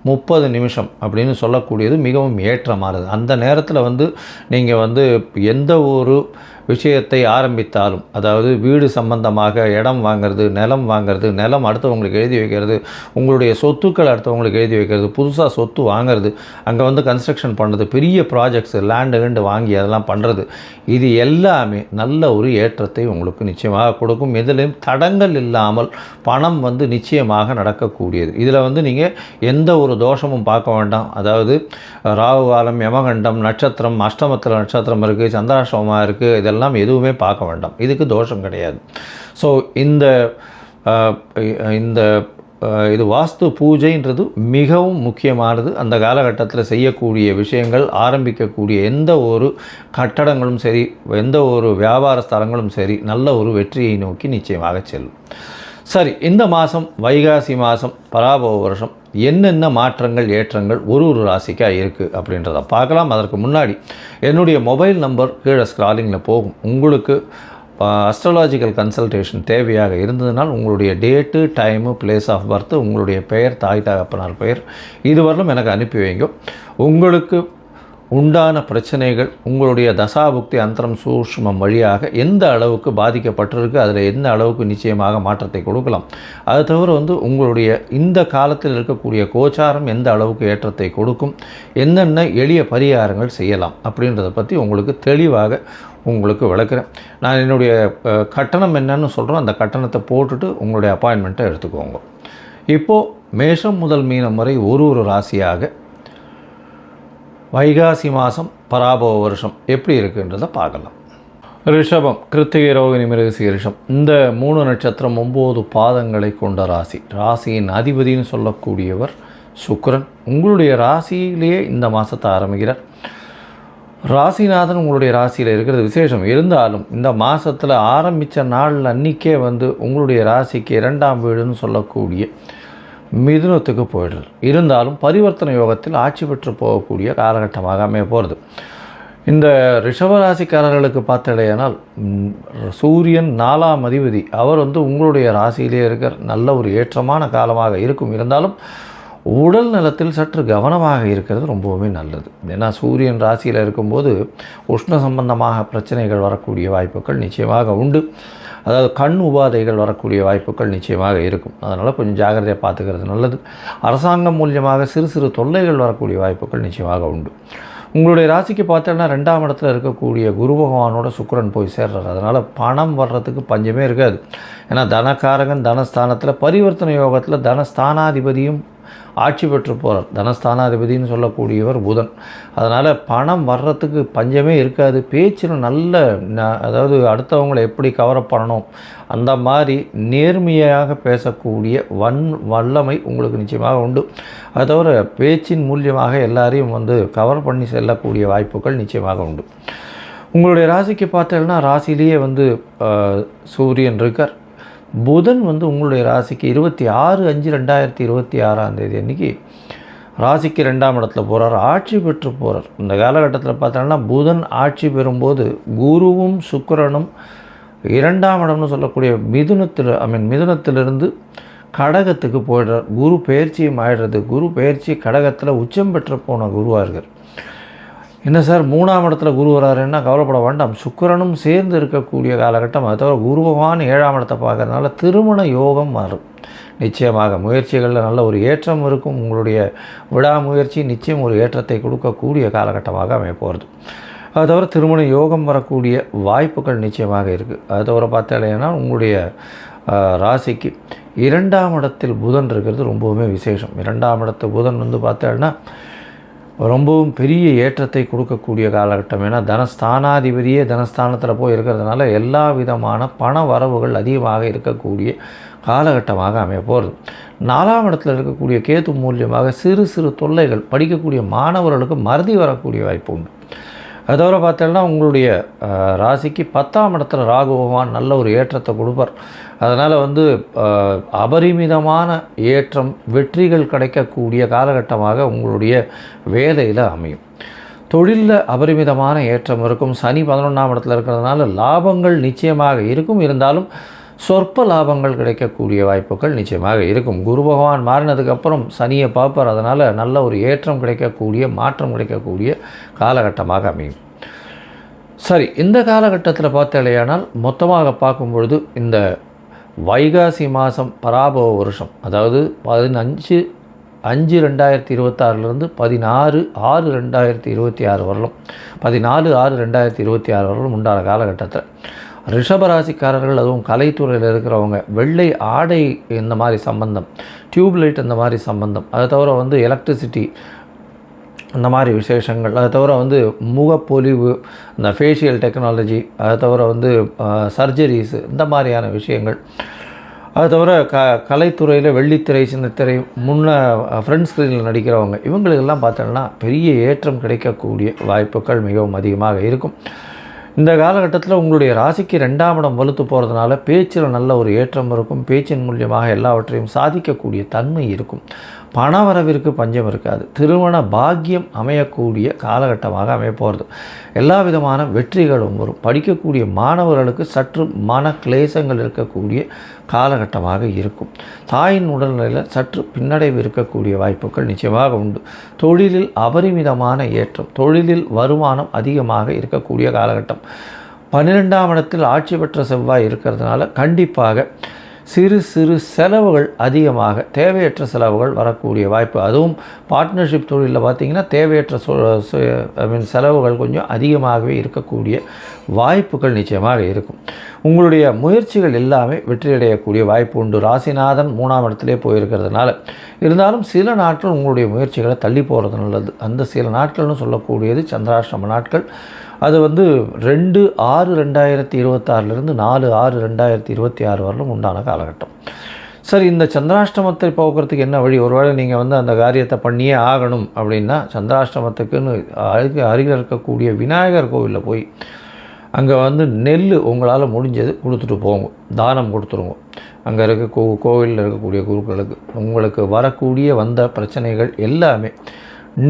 30 நிமிஷம் அப்படின்னு சொல்லக்கூடியது மிகவும் ஏற்றமானது. அந்த நேரத்தில் வந்து நீங்கள் வந்து எந்த ஒரு விஷயத்தை ஆரம்பித்தாலும், அதாவது வீடு சம்பந்தமாக இடம் வாங்கிறது, நிலம் வாங்கிறது, நிலம் அடுத்தவங்களுக்கு எழுதி வைக்கிறது, உங்களுடைய சொத்துக்கள் அடுத்தவங்களுக்கு எழுதி வைக்கிறது, புதுசாக சொத்து வாங்கிறது, அங்கே வந்து கன்ஸ்ட்ரக்ஷன் பண்ணுறது, பெரிய ப்ராஜெக்ட்ஸ் லேண்டு வாங்கி அதெல்லாம் பண்ணுறது, இது எல்லாமே நல்ல ஒரு ஏற்றத்தை உங்களுக்கு நிச்சயமாக கொடுக்கும். எதிலையும் தடங்கள் இல்லாமல் பணம் வந்து நிச்சயமாக நடக்கக்கூடியது. இதில் வந்து நீங்கள் எந்த ஒரு தோஷமும் பார்க்க வேண்டாம். அதாவது ராகு காலம், யமகண்டம், நட்சத்திரம், அஷ்டமத்தில் நட்சத்திரம் இருக்குது, சந்திராஷ்டமமாக இருக்குது, இதெல்லாம் எதுவுமே பார்க்க வேண்டாம். இதுக்கு தோஷம் கிடையாது. ஸோ இது வாஸ்து பூஜைன்றது மிகவும் முக்கியமானது. அந்த காலகட்டத்தில் செய்யக்கூடிய விஷயங்கள், ஆரம்பிக்கக்கூடிய எந்த ஒரு கட்டடங்களும் சரி, எந்த ஒரு வியாபார ஸ்தலங்களும் சரி, நல்ல ஒரு வெற்றியை நோக்கி நிச்சயமாக செல்லும். சரி, இந்த மாதம் வைகாசி மாதம் பராபவ வருஷம் என்னென்ன மாற்றங்கள், ஏற்றங்கள் ஒரு ராசிக்காக இருக்குது அப்படின்றத பார்க்கலாம். அதற்கு முன்னாடி என்னுடைய மொபைல் நம்பர் கீழே ஸ்க்ராலிங்கில் போகும். உங்களுக்கு அஸ்ட்ராலாஜிக்கல் கன்சல்டேஷன் தேவையாக இருந்ததுனால் உங்களுடைய date, time, place of birth, உங்களுடைய பெயர், தாய் தகப்பனார் பெயர், இதுவரையிலும் எனக்கு அனுப்பி வைங்க. உங்களுக்கு உண்டான பிரச்சனைகள் உங்களுடைய தசாபுக்தி அந்தரம் சூஷ்மம் வழியாக எந்த அளவுக்கு பாதிக்கப்பட்டிருக்கு, அதில் எந்த அளவுக்கு நிச்சயமாக மாற்றத்தை கொடுக்கலாம், அது தவிர வந்து உங்களுடைய இந்த காலத்தில் இருக்கக்கூடிய கோச்சாரம் எந்த அளவுக்கு ஏற்றத்தை கொடுக்கும், என்னென்ன எளிய பரிகாரங்கள் செய்யலாம் அப்படின்றத பற்றி உங்களுக்கு தெளிவாக உங்களுக்கு விளக்குறேன். நான் என்னுடைய கட்டணம் என்னன்னு சொல்கிறோம், அந்த கட்டணத்தை போட்டுட்டு உங்களுடைய அப்பாயின்மெண்ட்டை எடுத்துக்கோங்க. இப்போது மேஷம் முதல் மீனம் வரை ஒரு ராசியாக வைகாசி மாதம் பராபவ வருஷம் எப்படி இருக்குன்றதை பார்க்கலாம். ரிஷபம், கிருத்திகை, ரோகிணி, மிருகசீரிஷம், இந்த 3 நட்சத்திரம் 9 பாதங்களை கொண்ட ராசி. ராசியின் அதிபதினு சொல்லக்கூடியவர் சுக்கிரன். உங்களுடைய ராசியிலேயே இந்த மாதத்தை ஆரம்பிக்கிறார். ராசிநாதன் உங்களுடைய ராசியில் இருக்கிறது விசேஷம். இருந்தாலும் இந்த மாதத்தில் ஆரம்பித்த நாள் அன்றைக்கே வந்து உங்களுடைய ராசிக்கு 2ஆம் வீடுன்னு சொல்லக்கூடிய மிதுனத்துக்கு போயிடுறது. இருந்தாலும் பரிவர்த்தனை யோகத்தில் ஆட்சி பெற்று போகக்கூடிய காலகட்டமாக அமைய போகிறது. இந்த ரிஷபராசிக்காரர்களுக்கு பார்த்தடையானால் சூரியன் 4ஆம் அதிபதி, அவர் வந்து உங்களுடைய ராசியிலே இருக்கிற நல்ல ஒரு ஏற்றமான காலமாக இருக்கும். இருந்தாலும் உடல் நலத்தில் சற்று கவனமாக இருக்கிறது ரொம்பவுமே நல்லது. ஏன்னா சூரியன் ராசியில் இருக்கும்போது உஷ்ண சம்பந்தமாக பிரச்சனைகள் வரக்கூடிய வாய்ப்புகள் நிச்சயமாக உண்டு. அதாவது கண் உபாதைகள் வரக்கூடிய வாய்ப்புகள் நிச்சயமாக இருக்கும். அதனால் கொஞ்சம் ஜாகிரதையாக பார்த்துக்கிறது நல்லது. அரசாங்கம் மூலியமாக சிறு தொல்லைகள் வரக்கூடிய வாய்ப்புகள் நிச்சயமாக உண்டு. உங்களுடைய ராசிக்கு பார்த்தோன்னா 2ஆம் இடத்துல இருக்கக்கூடிய குரு பகவானோட சுக்கிரன் போய் சேர்றார். அதனால் பணம் வர்றதுக்கு பஞ்சமே இருக்காது. ஏன்னா தனக்காரகன் தனஸ்தானத்தில், பரிவர்த்தனை யோகத்தில் தனஸ்தானாதிபதியும் ஆட்சி பெற்று போகிறார். தனஸ்தானாதிபதினு சொல்லக்கூடியவர் புதன். அதனால் பணம் வர்றதுக்கு பஞ்சமே இருக்காது. பேச்சில் நல்ல, அதாவது அடுத்தவங்களை எப்படி கவர் பண்ணணும் அந்த மாதிரி நேர்மையாக பேசக்கூடிய வல்லமை உங்களுக்கு நிச்சயமாக உண்டு. அது தவிர பேச்சின் மூலியமாக எல்லாரையும் வந்து கவர் பண்ணி செல்லக்கூடிய வாய்ப்புகள் நிச்சயமாக உண்டு. உங்களுடைய ராசிக்கு பார்த்தீங்கன்னா ராசியிலேயே வந்து சூரியன் இருக்கார். புதன் வந்து உங்களுடைய ராசிக்கு 26/5/2026 அன்றைக்கி ராசிக்கு 2ஆம் இடத்துல போகிறார், ஆட்சி பெற்று போகிறார். இந்த காலகட்டத்தில் பார்த்தோன்னா புதன் ஆட்சி பெறும்போது குருவும் சுக்கிரனும் 2ஆம் இடம்னு சொல்லக்கூடிய மிதுனத்திலிருந்து கடகத்துக்கு போயிடுறார். குரு பெயர்ச்சியும் ஆயிடுறது. குரு பெயர்ச்சி கடகத்தில் உச்சம் பெற்று போன குருவாக இருக்கார். என்ன சார் 3ஆம் இடத்துல குரு வராருன்னா கவலைப்பட வேண்டாம். சுக்கிரனும் சேர்ந்து இருக்கக்கூடிய காலகட்டம். அதை தவிர குரு பகவான் 7ஆம் இடத்தை பார்க்கறதுனால திருமண யோகம் வரும். நிச்சயமாக முயற்சிகளில் நல்ல ஒரு ஏற்றம் இருக்கும். உங்களுடைய விடாமுயற்சி நிச்சயம் ஒரு ஏற்றத்தை கொடுக்கக்கூடிய காலகட்டமாக அமையப்போகிறது. அது தவிர திருமண யோகம் வரக்கூடிய வாய்ப்புகள் நிச்சயமாக இருக்குது. அது தவிர பார்த்தாலேன்னா உங்களுடைய ராசிக்கு 2ஆம் இடத்தில் புதன் இருக்கிறது ரொம்பவுமே விசேஷம். 2ஆம் இடத்து புதன் வந்து பார்த்தாங்கன்னா ரொம்பவும் பெரிய ஏற்றத்தை கொடுக்கக்கூடிய காலகட்டம். ஏன்னா தனஸ்தானாதிபதியே தனஸ்தானத்தில் போய் இருக்கிறதுனால எல்லா விதமான பண வரவுகள் அதிகமாக இருக்கக்கூடிய காலகட்டமாக அமைய போகிறது. 4ஆம் இடத்தில் இருக்கக்கூடிய கேது மூலியமாக சிறு சிறு தொல்லைகள், படிக்கக்கூடிய மாணவர்களுக்கு மறதி வரக்கூடிய வாய்ப்பு உண்டு. அது தவிர பார்த்தோன்னா உங்களுடைய ராசிக்கு 10ஆம் இடத்துல ராகு பகவான் நல்ல ஒரு ஏற்றத்தை கொடுப்பார். அதனால் வந்து அபரிமிதமான ஏற்றம், வெற்றிகள் கிடைக்கக்கூடிய காலகட்டமாக உங்களுடைய வேலையில் அமையும். தொழிலில் அபரிமிதமான ஏற்றம் இருக்கும். சனி 11ஆம் இடத்துல இருக்கிறதுனால லாபங்கள் நிச்சயமாக இருக்கும். இருந்தாலும் சொற்ப லாபங்கள் கிடைக்கக்கூடிய வாய்ப்புகள் நிச்சயமாக இருக்கும். குரு பகவான் மாறினதுக்கப்புறம் சனியை பார்ப்பார். அதனால் நல்ல ஒரு ஏற்றம் கிடைக்கக்கூடிய, மாற்றம் கிடைக்கக்கூடிய காலகட்டமாக அமையும். சரி, இந்த காலகட்டத்தில் பார்த்தாலேயானால் மொத்தமாக பார்க்கும் பொழுது இந்த வைகாசி மாதம் பராபவ வருஷம், அதாவது 15/5/2026 16/6/2026 வரலும், 14/6/2026 வரலும் உண்டான காலகட்டத்தில் ரிஷபராசிக்காரர்கள், அதுவும் கலைத்துறையில் இருக்கிறவங்க, வெள்ளை ஆடை இந்த மாதிரி சம்பந்தம், டியூப்லைட் இந்த மாதிரி சம்பந்தம், அதை தவிர வந்து எலக்ட்ரிசிட்டி இந்த மாதிரி விசேஷங்கள், அதை தவிர வந்து முகப்பொலிவு, இந்த ஃபேஷியல் டெக்னாலஜி, அதை தவிர வந்து சர்ஜரிஸு, இந்த மாதிரியான விஷயங்கள், அது தவிர கலைத்துறையில் வெள்ளித்திரை, சின்னத்திரை, ஃப்ரண்ட் ஸ்க்ரீனில் நடிக்கிறவங்க, இவங்களுக்கெல்லாம் பார்த்தோன்னா பெரிய ஏற்றம் கிடைக்கக்கூடிய வாய்ப்புகள் மிகவும் அதிகமாக இருக்கும். இந்த காலகட்டத்தில் உங்களுடைய ராசிக்கு 2ஆம் இடம் வலுத்து போகிறதுனால பேச்சில் நல்ல ஒரு ஏற்றம் இருக்கும். பேச்சின் மூலியமாக எல்லாவற்றையும் சாதிக்கக்கூடிய தன்மை இருக்கும். பணவரவிற்கு பஞ்சம் இருக்காது. திருமண பாக்கியம் அமையக்கூடிய காலகட்டமாக அமையப்போகிறது. எல்லா விதமான வெற்றிகளும் வரும். படிக்கக்கூடிய மாணவர்களுக்கு சற்று மன கிளேசங்கள் இருக்கக்கூடிய காலகட்டமாக இருக்கும். தாயின் உடல்நிலையில் சற்று பின்னடைவு இருக்கக்கூடிய வாய்ப்புகள் நிச்சயமாக உண்டு. தொழிலில் அபரிமிதமான ஏற்றம், தொழிலில் வருமானம் அதிகமாக இருக்கக்கூடிய காலகட்டம். 12ஆம் இடத்தில் ஆட்சி பெற்ற செவ்வாய் இருக்கிறதுனால கண்டிப்பாக சிறு சிறு செலவுகள் அதிகமாக, தேவையற்ற செலவுகள் வரக்கூடிய வாய்ப்பு. அதுவும் பார்ட்னர்ஷிப் தொழிலில் பார்த்திங்கன்னா தேவையற்ற செலவுகள் கொஞ்சம் அதிகமாகவே இருக்கக்கூடிய வாய்ப்புகள் நிச்சயமாக இருக்கும். உங்களுடைய முயற்சிகள் எல்லாமே வெற்றியடையக்கூடிய வாய்ப்பு உண்டு. ராசிநாதன் 3ஆம் இடத்திலே போயிருக்கிறதுனால இருந்தாலும் சில நாட்கள் உங்களுடைய முயற்சிகளை தள்ளி போகிறது நல்லது. அந்த சில நாட்கள்னு சொல்லக்கூடியது சந்திராஷ்டம நாட்கள். அது வந்து 2/6/2026 4/6/2026 வரலும் உண்டான காலகட்டம். சரி, இந்த சந்திராஷ்டமத்தை போக்குறதுக்கு என்ன வழி? ஒருவேளை நீங்கள் வந்து அந்த காரியத்தை பண்ணியே ஆகணும் அப்படின்னா சந்திராஷ்டமத்துக்குன்னு அருகில் இருக்கக்கூடிய விநாயகர் கோவிலில் போய் அங்கே வந்து நெல் உங்களால் முடிஞ்சது கொடுத்துட்டு போங்க, தானம் கொடுத்துருங்க. அங்கே இருக்க கோவிலில் இருக்கக்கூடிய குருக்களுக்கு உங்களுக்கு வரக்கூடிய வந்த பிரச்சனைகள் எல்லாமே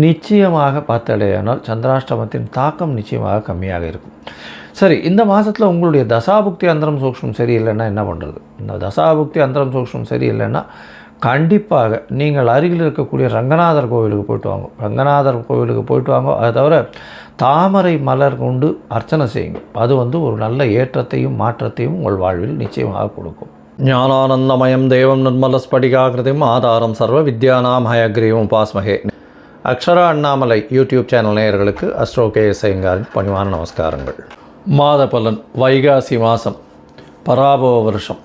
நிச்சயமாக பார்த்தடையானால் சந்திராஷ்டமத்தின் தாக்கம் நிச்சயமாக கம்மியாக இருக்கும். சரி, இந்த மாதத்தில் உங்களுடைய தசாபுக்தி அந்தரம் சூக்ஷ்மம் சரியில்லைன்னா என்ன பண்ணுறது? இந்த தசாபுக்தி அந்தரம் சூக்ஷ்மம் சரியில்லைன்னா கண்டிப்பாக நீங்கள் அருகில் இருக்கக்கூடிய ரங்கநாதர் கோவிலுக்கு போய்ட்டு வாங்க. ரங்கநாதர் கோவிலுக்கு போய்ட்டு வாங்க. அதை தவிர தாமரை மலர் கொண்டு அர்ச்சனை செய்யுங்க. அது வந்து ஒரு நல்ல ஏற்றத்தையும் மாற்றத்தையும் உங்கள் வாழ்வில் நிச்சயமாக கொடுக்கும். ஞானானந்தமயம் தேவம் நிர்மலஸ்படிகாகிருதிம் ஆதாரம் சர்வ வித்யானாம் ஹயக்ரீவம் பாஸ்மகே. அக்ஷரா அண்ணாமலை யூடியூப் சேனல் நேயர்களுக்கு அஸ்ட்ரோ கேஎஸ் ஐயங்காரின் பணிவான நமஸ்காரங்கள். மாத பலன் வைகாசி மாதம் பராபவ வருஷம்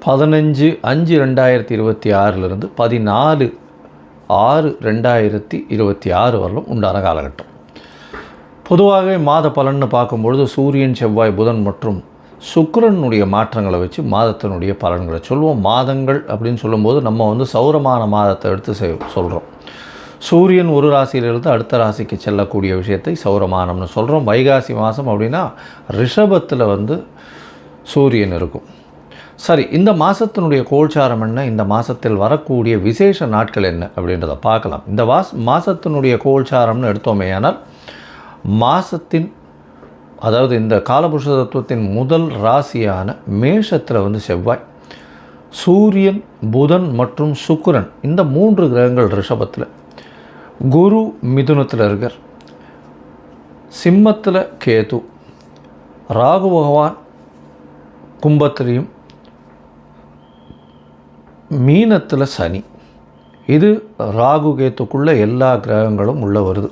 15/5/2026 14/6/2026 வரலும் உண்டான காலகட்டம். பொதுவாகவே மாத பலன்னு பார்க்கும்பொழுது சூரியன், செவ்வாய், புதன் மற்றும் சுக்கிரனுடைய மாற்றங்களை வச்சு மாதத்தினுடைய பலன்களை சொல்லுவோம். மாதங்கள் அப்படின்னு சொல்லும்போது நம்ம வந்து சௌரமான மாதத்தை எடுத்து சொல்கிறோம். சூரியன் ஒரு ராசியிலிருந்து அடுத்த ராசிக்கு செல்லக்கூடிய விஷயத்தை சௌரமானம்னு சொல்கிறோம். வைகாசி மாதம் அப்படின்னா ரிஷபத்தில் வந்து சூரியன் இருக்கும். சரி, இந்த மாதத்தினுடைய கோல்சாரம் என்ன, இந்த மாதத்தில் வரக்கூடிய விசேஷ நாட்கள் என்ன அப்படின்றத பார்க்கலாம். இந்த மாதத்தினுடைய கோல்சாரம்னு எடுத்தோமேயானால் மாதத்தின், அதாவது இந்த காலபுருஷ தத்துவத்தின் முதல் ராசியான மேஷத்தில் வந்து செவ்வாய், சூரியன், புதன் மற்றும் சுக்கிரன், இந்த 3 கிரகங்கள் ரிஷபத்தில், குரு மிதுனத்தில் இருக்கார், சிம்மத்தில் கேது, ராகு பகவான் கும்பத்திலையும், மீனத்தில் சனி. இது ராகு கேத்துக்குள்ளே எல்லா கிரகங்களும் உள்ளே வருது.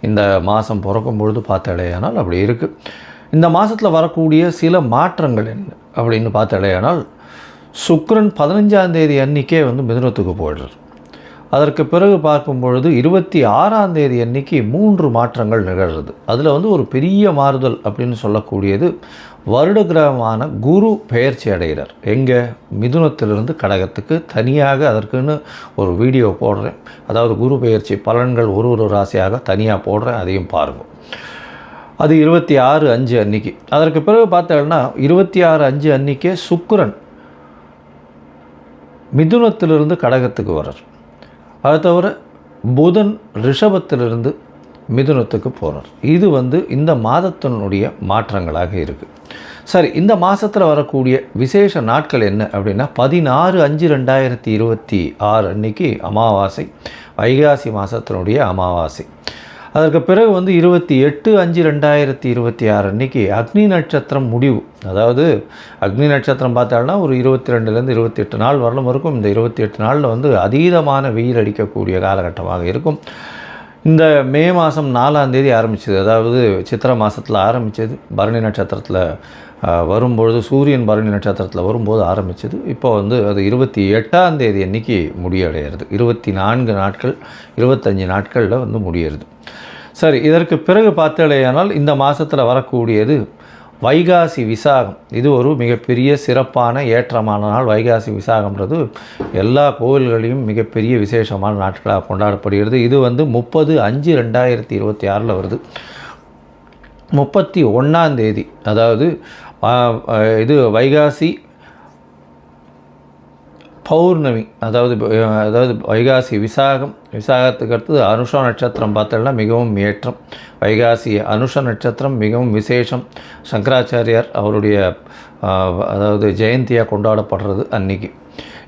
இந்த மாதம் பிறக்கும் பொழுது பார்த்தாலேயானால் அப்படி இருக்குது. இந்த மாதத்தில் வரக்கூடிய சில மாற்றங்கள் என்ன அப்படின்னு பார்த்தாலேயானால், சுக்கிரன் 15ஆம் தேதி அன்றைக்கே மிதுனத்துக்கு போயிடுறார். அதற்கு பிறகு பார்க்கும் பொழுது 26ஆம் தேதி அன்றைக்கி 3 மாற்றங்கள் நிகழ்கிறது. அதில் ஒரு பெரிய மாறுதல் அப்படின்னு சொல்லக்கூடியது, வருட கிரகமான குரு பெயர்ச்சி அடைகிறார். எங்கே? மிதுனத்திலிருந்து கடகத்துக்கு. தனியாக அதற்குன்னு ஒரு வீடியோ போடுறேன். அதாவது குரு பெயர்ச்சி பலன்கள் ஒரு ராசியாக தனியாக போடுறேன், அதையும் பாருங்கள். அது 26/5 அன்றைக்கி. அதற்கு பிறகு பார்த்தோம்னா 26/5 அன்றைக்கே சுக்கிரன் மிதுனத்திலிருந்து கடகத்துக்கு வர்றார். அது தவிர புதன் ரிஷபத்திலிருந்து மிதுனத்துக்கு போகிறார். இது இந்த மாதத்தினுடைய மாற்றங்களாக இருக்குது. சரி, இந்த மாதத்தில் வரக்கூடிய விசேஷ நாட்கள் என்ன அப்படின்னா, 16/5/2026 அன்றைக்கி அமாவாசை, வைகாசி மாதத்தினுடைய அமாவாசை. அதற்கு பிறகு 28/5/2026 அன்றைக்கி அக்னி நட்சத்திரம் முடிவு. அதாவது அக்னி நட்சத்திரம் பார்த்தாலும் ஒரு 22லேருந்து 28 நாள் வரலும் இருக்கும். இந்த 28 நாளில் அதீதமான வெயில் அடிக்கக்கூடிய காலகட்டமாக இருக்கும். இந்த மே மாதம் 4ஆம் தேதி ஆரம்பிச்சது. அதாவது சித்திரை மாதத்தில் ஆரம்பித்தது, பரணி நட்சத்திரத்தில் வரும்பொழுது, சூரியன் பரணி நட்சத்திரத்தில் வரும்போது ஆரம்பித்தது. இப்போ அது 28ஆம் தேதி அன்றைக்கி முடிவடைகிறது. 24 நாட்கள் 25 நாட்களில் முடியறது. சரி, இதற்கு பிறகு பார்த்தாலேயானால் இந்த மாதத்தில் வரக்கூடியது வைகாசி விசாகம். இது ஒரு மிகப்பெரிய சிறப்பான ஏற்றமான நாள். வைகாசி விசாகம்ன்றது எல்லா கோவில்களையும் மிகப்பெரிய விசேஷமான நாட்களாக கொண்டாடப்படுகிறது. இது 30/5/2026 வருது. 31ஆம் தேதி, அதாவது இது வைகாசி பௌர்ணமி, அதாவது வைகாசி விசாகத்துக்கு அடுத்தது அனுஷ நட்சத்திரம் பார்த்தோம்னா மிகவும் ஏற்றம். வைகாசி அனுஷ நட்சத்திரம் மிகவும் விசேஷம். சங்கராச்சாரியார் அவருடைய ஜெயந்தியாக கொண்டாடப்படுறது அன்றைக்கி.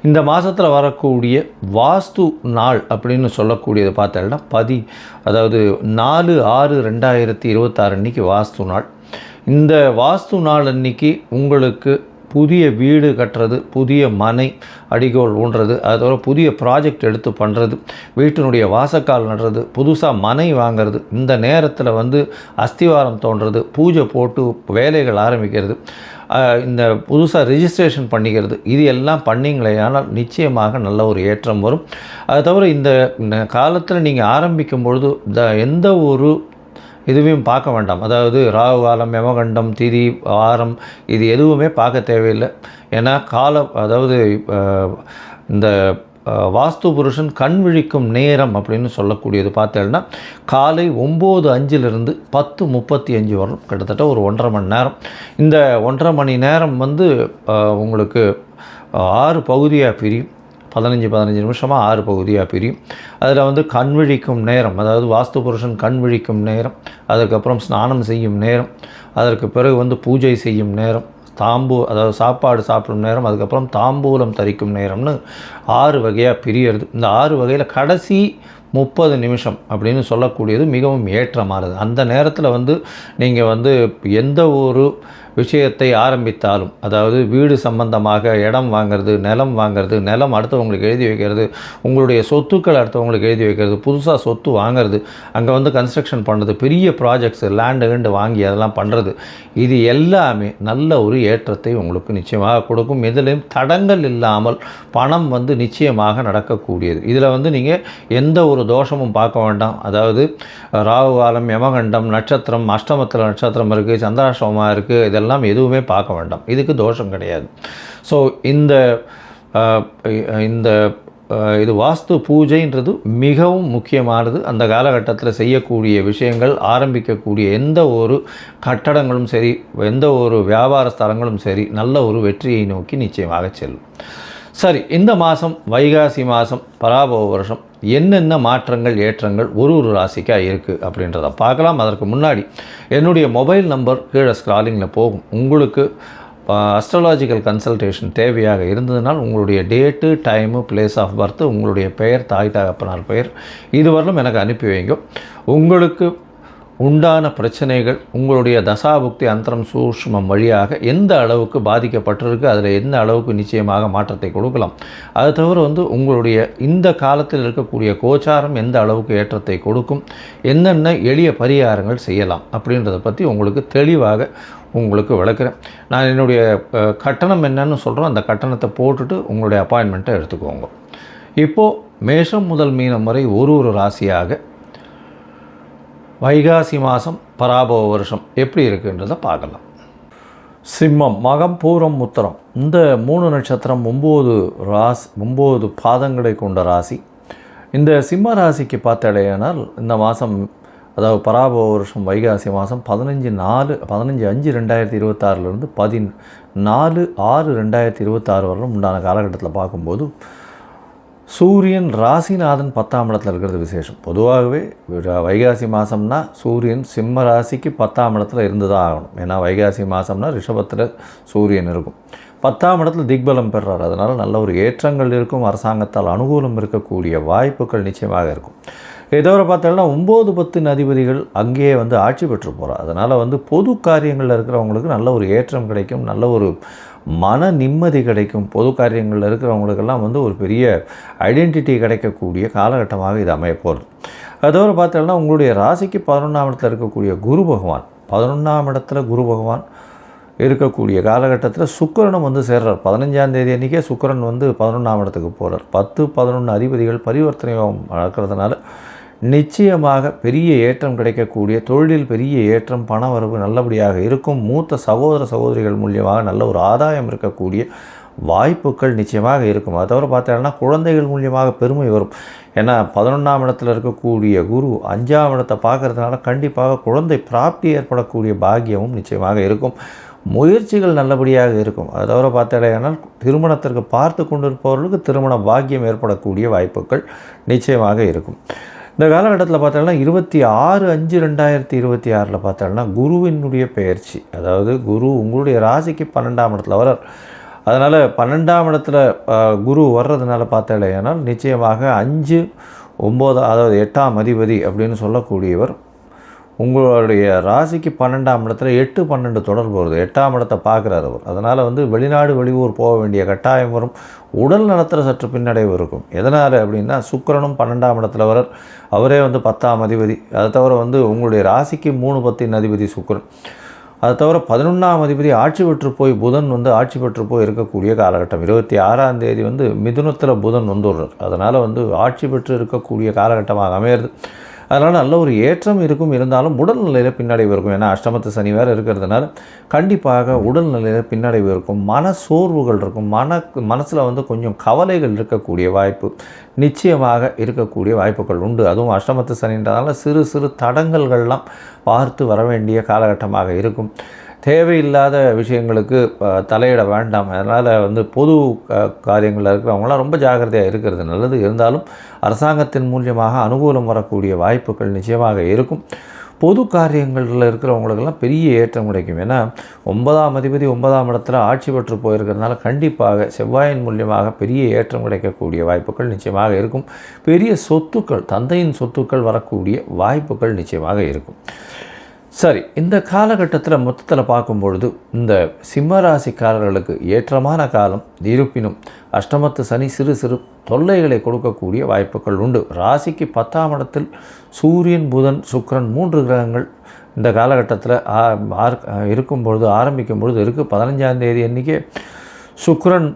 இந்த மாதத்தில் வரக்கூடிய வாஸ்து நாள் அப்படின்னு சொல்லக்கூடியது பார்த்தோம்னா 4/6/2026 அன்றைக்கி வாஸ்து நாள். இந்த வாஸ்து நாள் அன்றைக்கி உங்களுக்கு புதிய வீடு கட்டுறது, புதிய மனை அடிகோல் ஊன்றது, அதோட புதிய ப்ராஜெக்ட் எடுத்து பண்ணுறது, வீட்டினுடைய வாசக்கால் நடுறது, புதுசாக மனை வாங்கிறது, இந்த நேரத்தில் அஸ்திவாரம் தோன்றது, பூஜை போட்டு வேலைகள் ஆரம்பிக்கிறது, இந்த புதுசாக ரிஜிஸ்ட்ரேஷன் பண்ணிக்கிறது, இது எல்லாம் பண்ணிங்களே ஆனால் நிச்சயமாக நல்ல ஒரு ஏற்றம் வரும். அது தவிர இந்த காலத்தில் நீங்கள் ஆரம்பிக்கும் பொழுது எந்த ஒரு இதுவையும் பார்க்க வேண்டாம். அதாவது ராகு காலம், யமகண்டம், திதி, வாரம், இது எதுவுமே பார்க்க தேவையில்லை. ஏன்னா இந்த வாஸ்து புருஷன் கண் விழிக்கும் நேரம் அப்படின்னு சொல்லக்கூடியது பார்த்தேன்னா காலை 9:05 10:35 வரும். கிட்டத்தட்ட ஒரு 1.5 மணி நேரம். இந்த 1.5 மணி நேரம் உங்களுக்கு 6 பகுதியாக பிரியும். 15 நிமிஷமாக 6 பகுதியாக பிரியும். அதில் கண் விழிக்கும் நேரம், அதாவது வாஸ்து புருஷன் கண் விழிக்கும் நேரம், அதுக்கப்புறம் ஸ்நானம் செய்யும் நேரம், அதற்கு பிறகு பூஜை செய்யும் நேரம், அதாவது சாப்பாடு சாப்பிடும் நேரம், அதுக்கப்புறம் தாம்பூலம் தரிக்கும் நேரம்னு 6 வகையாக பிரியறது. இந்த 6 வகையில் கடைசி 30 நிமிஷம் அப்படின்னு சொல்லக்கூடியது மிகவும் ஏற்றமானது. அந்த நேரத்தில் நீங்கள் எந்த ஒரு விஷயத்தை ஆரம்பித்தாலும், அதாவது வீடு சம்பந்தமாக இடம் வாங்கிறது, நிலம் வாங்கிறது, நிலம் அடுத்தவங்களுக்கு எழுதி வைக்கிறது, உங்களுடைய சொத்துக்கள் அடுத்தவங்களுக்கு எழுதி வைக்கிறது, புதுசாக சொத்து வாங்கிறது, அங்கே கன்ஸ்ட்ரக்ஷன் பண்ணுறது, பெரிய ப்ராஜெக்ட்ஸு லேண்டு வாங்கி அதெல்லாம் பண்ணுறது, இது எல்லாமே நல்ல ஒரு ஏற்றத்தை உங்களுக்கு நிச்சயமாக கொடுக்கும். இதிலையும் தடங்கள் இல்லாமல் பணம் நிச்சயமாக நடக்கக்கூடியது. இதில் நீங்கள் எந்த ஒரு தோஷமும் பார்க்க வேண்டாம். அதாவது ராகு காலம், யமகண்டம், நட்சத்திரம், அஷ்டமத்தில் நட்சத்திரம் இருக்குது, சந்திராஷ்டமமாக இருக்குது, இதெல்லாம் எதுவுமே பார்க்க வேண்டாம். இதுக்கு தோஷம் கிடையாது. ஸோ இது வாஸ்து பூஜைன்றது மிகவும் முக்கியமானது. அந்த காலகட்டத்தில் செய்யக்கூடிய விஷயங்கள், ஆரம்பிக்கக்கூடிய எந்த ஒரு கட்டடங்களும் சரி, எந்த ஒரு வியாபார ஸ்தலங்களும் சரி, நல்ல ஒரு வெற்றியை நோக்கி நிச்சயமாக செல்லும். சரி, இந்த மாதம் வைகாசி மாதம் பராபவ வருஷம் என்னென்ன மாற்றங்கள், ஏற்றங்கள் ஒரு ராசிக்காக இருக்குது அப்படின்றத பார்க்கலாம். அதற்கு முன்னாடி என்னுடைய மொபைல் நம்பர் கீழே ஸ்க்ராலிங்கில் போகும். உங்களுக்கு அஸ்ட்ராலாஜிக்கல் கன்சல்டேஷன் தேவையாக இருந்ததுனால் உங்களுடைய date, time, place of birth, உங்களுடைய பெயர், தாய் தகப்பனார் பெயர், இதுவரையிலும் எனக்கு அனுப்பி வைங்க. உங்களுக்கு உண்டான பிரச்சனைகள் உங்களுடைய தசாபுக்தி அந்தரம் சூஷ்மம் வழியாக எந்த அளவுக்கு பாதிக்கப்பட்டிருக்கு, அதில் எந்த அளவுக்கு நிச்சயமாக மாற்றத்தை கொடுக்கலாம். அது தவிர உங்களுடைய இந்த காலத்தில் இருக்கக்கூடிய கோச்சாரம் எந்த அளவுக்கு ஏற்றத்தை கொடுக்கும், என்னென்ன எளிய பரிகாரங்கள் செய்யலாம் அப்படின்றத பற்றி உங்களுக்கு தெளிவாக உங்களுக்கு விளக்குறேன். நான் என்னுடைய கட்டணம் என்னன்னு சொல்கிறோம், அந்த கட்டணத்தை போட்டுட்டு உங்களுடைய அப்பாயின்மெண்ட்டை எடுத்துக்கோங்க. இப்போது மேஷம் முதல் மீனம் வரை ஒரு ராசியாக வைகாசி மாதம் பராபவ வருஷம் எப்படி இருக்குன்றதை பார்க்கலாம். சிம்மம், மகம், பூரம், உத்தரம் இந்த 3 நட்சத்திரம் 9 பாதங்களை கொண்ட ராசி. இந்த சிம்ம ராசிக்கு பார்த்தாலேயானால் இந்த மாதம், அதாவது பராபவ வருஷம் வைகாசி மாதம் 15/5/2026 14/6/2026 வரலும் உண்டான காலகட்டத்தில் பார்க்கும்போது சூரியன் ராசிநாதன் 10ஆம் இடத்துல இருக்கிறது விசேஷம். பொதுவாகவே வைகாசி மாதம்னா சூரியன் சிம்ம ராசிக்கு 10ஆம் இடத்துல இருந்து தான் ஆகணும். ஏன்னா வைகாசி மாதம்னா ரிஷபத்தில் சூரியன் இருக்கும், 10ஆம் இடத்துல திக்பலம் பெறுறார். அதனால் நல்ல ஒரு ஏற்றங்கள் இருக்கும், அரசாங்கத்தால் அனுகூலம் இருக்கக்கூடிய வாய்ப்புகள் நிச்சயமாக இருக்கும். இதோட பார்த்தோம்னா 9-10 அதிபதிகள் அங்கேயே ஆட்சி பெற்று போகிறார். அதனால் பொது காரியங்களில் இருக்கிறவங்களுக்கு நல்ல ஒரு ஏற்றம் கிடைக்கும், நல்ல ஒரு மன நிம்மதி கிடைக்கும். பொது காரியங்களில் இருக்கிறவங்களுக்கெல்லாம் ஒரு பெரிய ஐடென்டிட்டி கிடைக்கக்கூடிய காலகட்டமாக இது அமைய போகிறது. அதோடு பார்த்தோம்னா உங்களுடைய ராசிக்கு 11ஆம் இடத்துல இருக்கக்கூடிய குரு பகவான், 11ஆம் இடத்துல குரு பகவான் இருக்கக்கூடிய காலகட்டத்தில் சுக்கிரனும் சேர்றார். 15ஆம் தேதி அன்றைக்கே சுக்கிரன் 11ஆம் இடத்துக்கு போகிறார். 10-11 அதிபதிகள் பரிவர்த்தனை நடக்கிறதுனால நிச்சயமாக பெரிய ஏற்றம் கிடைக்கக்கூடிய, தொழிலில் பெரிய ஏற்றம், பண வரவு நல்லபடியாக இருக்கும். மூத்த சகோதரிகள் மூலியமாக நல்ல ஒரு ஆதாயம் இருக்கக்கூடிய வாய்ப்புகள் நிச்சயமாக இருக்கும். அதை தவிர பார்த்தோம்னா குழந்தைகள் மூலியமாக பெருமை வரும். ஏன்னா 11ஆம் இடத்துல இருக்கக்கூடிய குரு 5ஆம் இடத்தை பார்க்கறதுனால கண்டிப்பாக குழந்தை பிராப்தி ஏற்படக்கூடிய பாக்கியமும் நிச்சயமாக இருக்கும். முயற்சிகள் நல்லபடியாக இருக்கும். அதை தவிர பார்த்தாலேயானால் திருமணத்திற்கு பார்த்து கொண்டிருப்பவர்களுக்கு திருமண பாக்கியம் ஏற்படக்கூடிய வாய்ப்புகள் நிச்சயமாக இருக்கும். இந்த காலகட்டத்தில் பார்த்தோம்னா 26/5/2026 பார்த்தோம்னா குருவினுடைய பெயர்ச்சி, அதாவது குரு உங்களுடைய ராசிக்கு 12ஆம் இடத்துல வர்றார். அதனால் 12ஆம் இடத்துல குரு வர்றதுனால பார்த்தாலேயானால் நிச்சயமாக 5, 9 அதாவது 8ஆம் அதிபதி அப்படின்னு சொல்லக்கூடியவர் உங்களுடைய ராசிக்கு 12ஆம் இடத்துல 8-12 தொடர்பு வருது. 8ஆம் இடத்தை பார்க்குறாரு அவர். அதனால் வெளிநாடு வெளியூர் போக வேண்டிய கட்டாயம் வரும். உடல் நலத்தில் சற்று பின்னடைவு இருக்கும். எதனால் அப்படின்னா சுக்கிரனும் 12ஆம் இடத்துல வரார். அவரே 10ஆம் அதிபதி. அதை தவிர உங்களுடைய ராசிக்கு 3-10 அதிபதி சுக்கிரன். அதை தவிர 11ஆம் அதிபதி ஆட்சி பெற்று போய் புதன் ஆட்சி பெற்று போய் இருக்கக்கூடிய காலகட்டம். 26ஆம் தேதி மிதுனத்தில் புதன் வந்துடுறார். அதனால் ஆட்சி பெற்று இருக்கக்கூடிய காலகட்டமாக அமையிறது. அதனால் நல்ல ஒரு ஏற்றம் இருக்கும். இருந்தாலும் உடல்நிலையில் பின்னடைவு இருக்கும். ஏன்னா அஷ்டமத்து சனி வேறு இருக்கிறதுனால கண்டிப்பாக உடல்நிலையில் பின்னடைவு இருக்கும். மன சோர்வுகள் இருக்கும். மனசில் கொஞ்சம் கவலைகள் இருக்கக்கூடிய வாய்ப்பு நிச்சயமாக இருக்கக்கூடிய வாய்ப்புகள் உண்டு. அதுவும் அஷ்டமத்து சனின்றதால சிறு தடங்கல்கள்லாம் பார்த்து வர வேண்டிய காலகட்டமாக இருக்கும். தேவையில்லாத விஷயங்களுக்கு தலையிட வேண்டாம். அதனால் பொது காரியங்களில் இருக்கிறவங்களாம் ரொம்ப ஜாக்கிரதையாக இருக்கிறது நல்லது. இருந்தாலும் அரசாங்கத்தின் மூலியமாக அனுகூலம் வரக்கூடிய வாய்ப்புகள் நிச்சயமாக இருக்கும். பொது காரியங்களில் இருக்கிறவங்களுக்கெல்லாம் பெரிய ஏற்றம் கிடைக்கும். ஏன்னா 9ஆம் அதிபதி 9ஆம் இடத்துல ஆட்சி பெற்று போயிருக்கிறதுனால கண்டிப்பாக செவ்வாயின் மூலியமாக பெரிய ஏற்றம் கிடைக்கக்கூடிய வாய்ப்புகள் நிச்சயமாக இருக்கும். பெரிய சொத்துக்கள், தந்தையின் சொத்துக்கள் வரக்கூடிய வாய்ப்புகள் நிச்சயமாக இருக்கும். சரி, இந்த காலகட்டத்தில் மொத்தத்தில் பார்க்கும்பொழுது இந்த சிம்மராசிக்காரர்களுக்கு ஏற்றமான காலம். இருப்பினும் அஷ்டமத்து சனி சிறு தொல்லைகளை கொடுக்கக்கூடிய வாய்ப்புகள் உண்டு. ராசிக்கு 10ஆம் இடத்தில் சூரியன், புதன், சுக்கிரன் 3 கிரகங்கள் இந்த காலகட்டத்தில் ஆரம்பிக்கும் பொழுது இருக்குது. 15ஆம் தேதி அன்றைக்கே சுக்கிரன்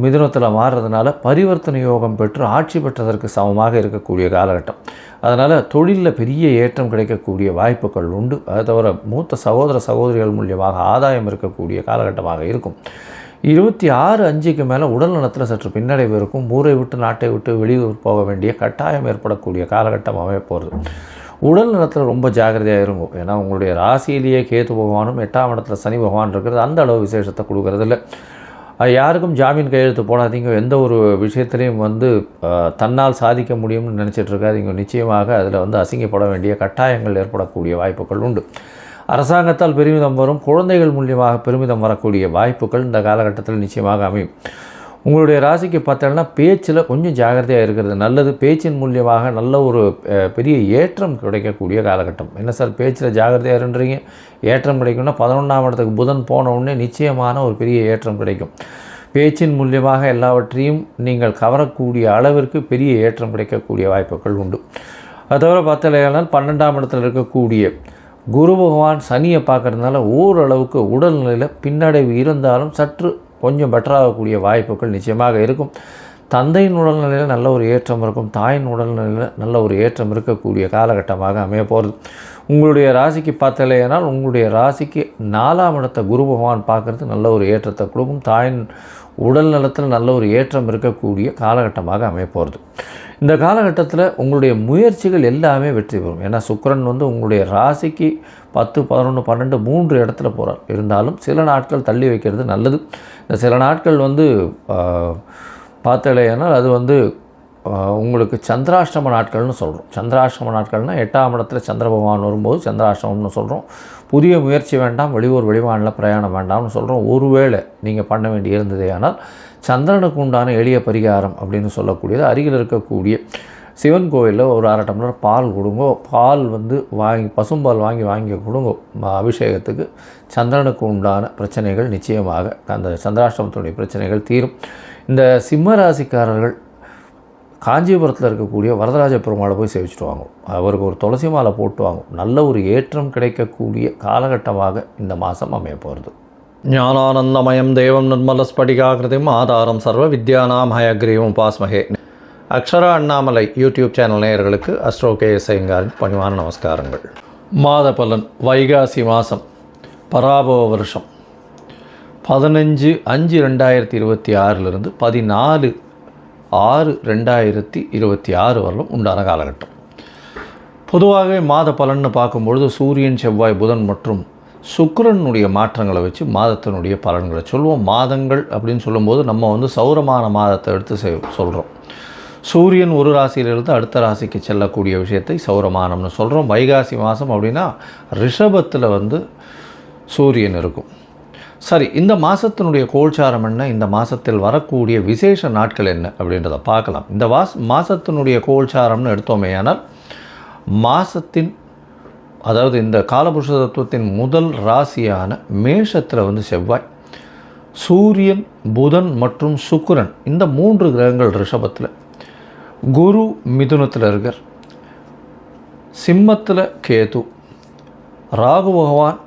மிதுனத்தில் மாறுறதுனால பரிவர்த்தனை யோகம் பெற்று ஆட்சி பெற்றதற்கு சமமாக இருக்கக்கூடிய காலகட்டம். அதனால் தொழிலில் பெரிய ஏற்றம் கிடைக்கக்கூடிய வாய்ப்புகள் உண்டு. அதை தவிர மூத்த சகோதரிகள் மூலியமாக ஆதாயம் இருக்கக்கூடிய காலகட்டமாக இருக்கும். 26/5க்கு மேலே உடல் நலத்தில் சற்று பின்னடைவு இருக்கும். ஊரை விட்டு நாட்டை விட்டு வெளியூர் போக வேண்டிய கட்டாயம் ஏற்படக்கூடிய காலகட்டம் அமைய போகிறது. உடல் நலத்தில் ரொம்ப ஜாக்கிரதையாக இருக்கும். ஏன்னா உங்களுடைய ராசியிலேயே கேது பகவானும் 8ஆம் இடத்துல சனி பகவான் இருக்கிறது அந்த அளவு விசேஷத்தை கொடுக்கறதில்ல. யாருக்கும் ஜாமீன் கையெழுத்து போடாதீங்க. எந்த ஒரு விஷயத்துலையும் தன்னால் சாதிக்க முடியும்னு நினச்சிட்ருக்காதீங்க. நிச்சயமாக அதில் அசிங்கப்பட வேண்டிய கட்டாயங்கள் ஏற்படக்கூடிய வாய்ப்புகள் உண்டு. அரசாங்கத்தால் பெருமிதம் வரும். குழந்தைகள் மூலியமாக பெருமிதம் வரக்கூடிய வாய்ப்புகள் இந்த காலகட்டத்தில் நிச்சயமாக அமையும். உங்களுடைய ராசிக்கு பார்த்தோம்னா பேச்சில் கொஞ்சம் ஜாகிரதையாக இருக்கிறது நல்லது. பேச்சின் மூலியமாக நல்ல ஒரு பெரிய ஏற்றம் கிடைக்கக்கூடிய காலகட்டம். என்ன சார் பேச்சில் ஜாகிரதையாக இருன்றீங்க, ஏற்றம் கிடைக்கும்னா 11ஆம் இடத்துக்கு புதன் போன உடனே நிச்சயமான ஒரு பெரிய ஏற்றம் கிடைக்கும். பேச்சின் மூலியமாக எல்லாவற்றையும் நீங்கள் கவரக்கூடிய அளவிற்கு பெரிய ஏற்றம் கிடைக்கக்கூடிய வாய்ப்புகள் உண்டு. அது தவிர பார்த்தலையானால் 12ஆம் இடத்தில் இருக்கக்கூடிய குரு பகவான் சனியை பார்க்குறதுனால ஓரளவுக்கு உடல்நிலையில் பின்னடைவு இருந்தாலும் சற்று கொஞ்சம் பெட்டராகக்கூடிய வாய்ப்புகள் நிச்சயமாக இருக்கும். தந்தையின் உடல்நிலையில் நல்ல ஒரு ஏற்றம் இருக்கும். தாயின் உடல்நிலையில் நல்ல ஒரு ஏற்றம் இருக்கக்கூடிய காலகட்டமாக அமைய போகிறது. உங்களுடைய ராசிக்கு பார்த்தலையானால் உங்களுடைய ராசிக்கு 4ஆம் இடத்தை குரு பகவான் பார்க்குறது நல்ல ஒரு ஏற்றத்தை கொடுக்கும். தாயின் உடல் நலத்தில் நல்ல ஒரு ஏற்றம் இருக்கக்கூடிய காலகட்டமாக அமைய போகிறது. இந்த காலகட்டத்தில் உங்களுடைய முயற்சிகள் எல்லாமே வெற்றி பெறும். ஏன்னா சுக்கிரன் உங்களுடைய ராசிக்கு 10, 11, 12 3 இடத்துல போகிறார். இருந்தாலும் சில நாட்கள் தள்ளி வைக்கிறது நல்லது. இந்த சில நாட்கள் பார்த்தலையானால் அது உங்களுக்கு சந்திராஷ்டம நாட்கள்னு சொல்கிறோம். சந்திராஷ்டம நாட்கள்னால் 8ஆம் இடத்துல சந்திர பகவான் வரும்போது சந்திராஷ்டமம்னு சொல்கிறோம். புதிய முயற்சி வேண்டாம், வெளியூர் வெளிமாநில பிரயாணம் வேண்டாம்னு சொல்கிறோம். ஒருவேளை நீங்கள் பண்ண வேண்டி இருந்ததே ஆனால் சந்திரனுக்கு உண்டான எளிய பரிகாரம் அப்படின்னு சொல்லக்கூடியது அருகில் இருக்கக்கூடிய சிவன் கோயிலில் ஒரு 1/2 டம்ளர் பால் கொடுங்கோ. பால் வாங்கி பசும்பால் வாங்கி கொடுங்கோ. அபிஷேகத்துக்கு சந்திரனுக்கு உண்டான பிரச்சனைகள் நிச்சயமாக அந்த சந்திராஷ்டமத்தினுடைய பிரச்சனைகள் தீரும். இந்த சிம்ம ராசிக்காரர்கள் காஞ்சிபுரத்தில் இருக்கக்கூடிய வரதராஜ பெருமாளை போய் சேவிச்சுட்டு வாங்க. அவருக்கு ஒரு துளசி மாலை போட்டு வாங்க. நல்ல ஒரு ஏற்றம் கிடைக்கக்கூடிய காலகட்டமாக இந்த மாதம் அமைய போகிறது. ஞானானந்தமயம் தேவம் நிர்மலஸ்படிகாகிருதிம் ஆதாரம் சர்வ வித்யானாம் ஹயக்ரீவம் பாஸ்மகே. அக்ஷரா அண்ணாமலை யூடியூப் சேனல் நேயர்களுக்கு அஸ்ட்ரோ KS ஐயங்காரின் பணிவான நமஸ்காரங்கள். மாத பலன் வைகாசி மாதம் பராபவ வருஷம் 15/5/2026 14/6/2026 வரலும் உண்டான காலகட்டம். பொதுவாகவே மாத பலன்னு பார்க்கும்பொழுது சூரியன், செவ்வாய், புதன் மற்றும் சுக்கிரனுடைய மாற்றங்களை வச்சு மாதத்தினுடைய பலன்களை சொல்லுவோம். மாதங்கள் அப்படின்னு சொல்லும்போது நம்ம சௌரமான மாதத்தை எடுத்து சொல்கிறோம். சூரியன் ஒரு ராசியிலிருந்து அடுத்த ராசிக்கு செல்லக்கூடிய விஷயத்தை சௌரமானம்னு சொல்கிறோம். வைகாசி மாதம் அப்படின்னா ரிஷபத்தில் சூரியன் இருக்கும். சரி, இந்த மாதத்தினுடைய கோல்சாரம் என்ன, இந்த மாதத்தில் வரக்கூடிய விசேஷ நாட்கள் என்ன அப்படின்றத பார்க்கலாம். இந்த மாதத்தினுடைய கோல்சாரம்னு எடுத்தோமே ஆனால் மாதத்தின் அதாவது இந்த காலபுருஷ தத்துவத்தின் முதல் ராசியான மேஷத்தில் செவ்வாய், சூரியன், புதன் மற்றும் சுக்கிரன் இந்த 3 கிரகங்கள் ரிஷபத்தில், குரு மிதுனத்தில் இருக்கார், சிம்மத்தில் கேது, ராகு பகவான்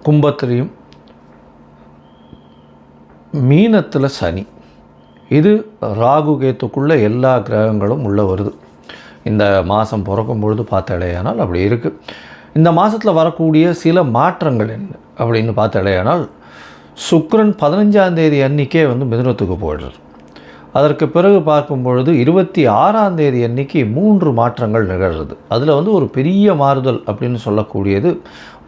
கும்பத்திலையும், மீனத்தில் சனி. இது ராகு கேத்துக்குள்ளே எல்லா கிரகங்களும் உள்ளே வருது. இந்த மாதம் பிறக்கும் பொழுது பார்த்தாலேயானால் அப்படி இருக்குது. இந்த மாதத்தில் வரக்கூடிய சில மாற்றங்கள் என்ன அப்படின்னு பார்த்தாலேயானால் சுக்கிரன் 15ஆம் தேதி அன்றைக்கே மிதுனத்துக்கு போயிடுறார். அதற்கு பிறகு பார்க்கும் பொழுது 26ஆம் தேதி அன்றைக்கி 3 மாற்றங்கள் நிகழ்கிறது. அதில் ஒரு பெரிய மாறுதல் அப்படின்னு சொல்லக்கூடியது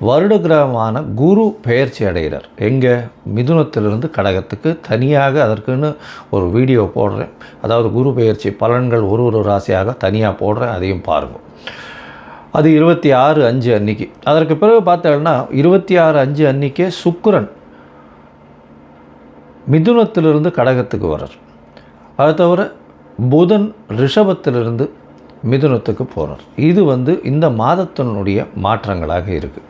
வருட கிரகமான குரு பெயர்ச்சி அடைகிறார். எங்கே? மிதுனத்திலிருந்து கடகத்துக்கு. தனியாக அதற்குன்னு ஒரு வீடியோ போடுறேன். அதாவது குரு பெயர்ச்சி பலன்கள் ஒரு ராசியாக தனியாக போடுறேன், அதையும் பாருங்கள். அது 26/5 அன்றைக்கி. அதற்கு பிறகு பார்த்தோம்னா 26/5 அன்றைக்கே சுக்கிரன் மிதுனத்திலிருந்து கடகத்துக்கு வர்றார். அது தவிர புதன் ரிஷபத்திலிருந்து மிதுனத்துக்கு போகிறார். இது இந்த மாதத்தினுடைய மாற்றங்களாக இருக்குது.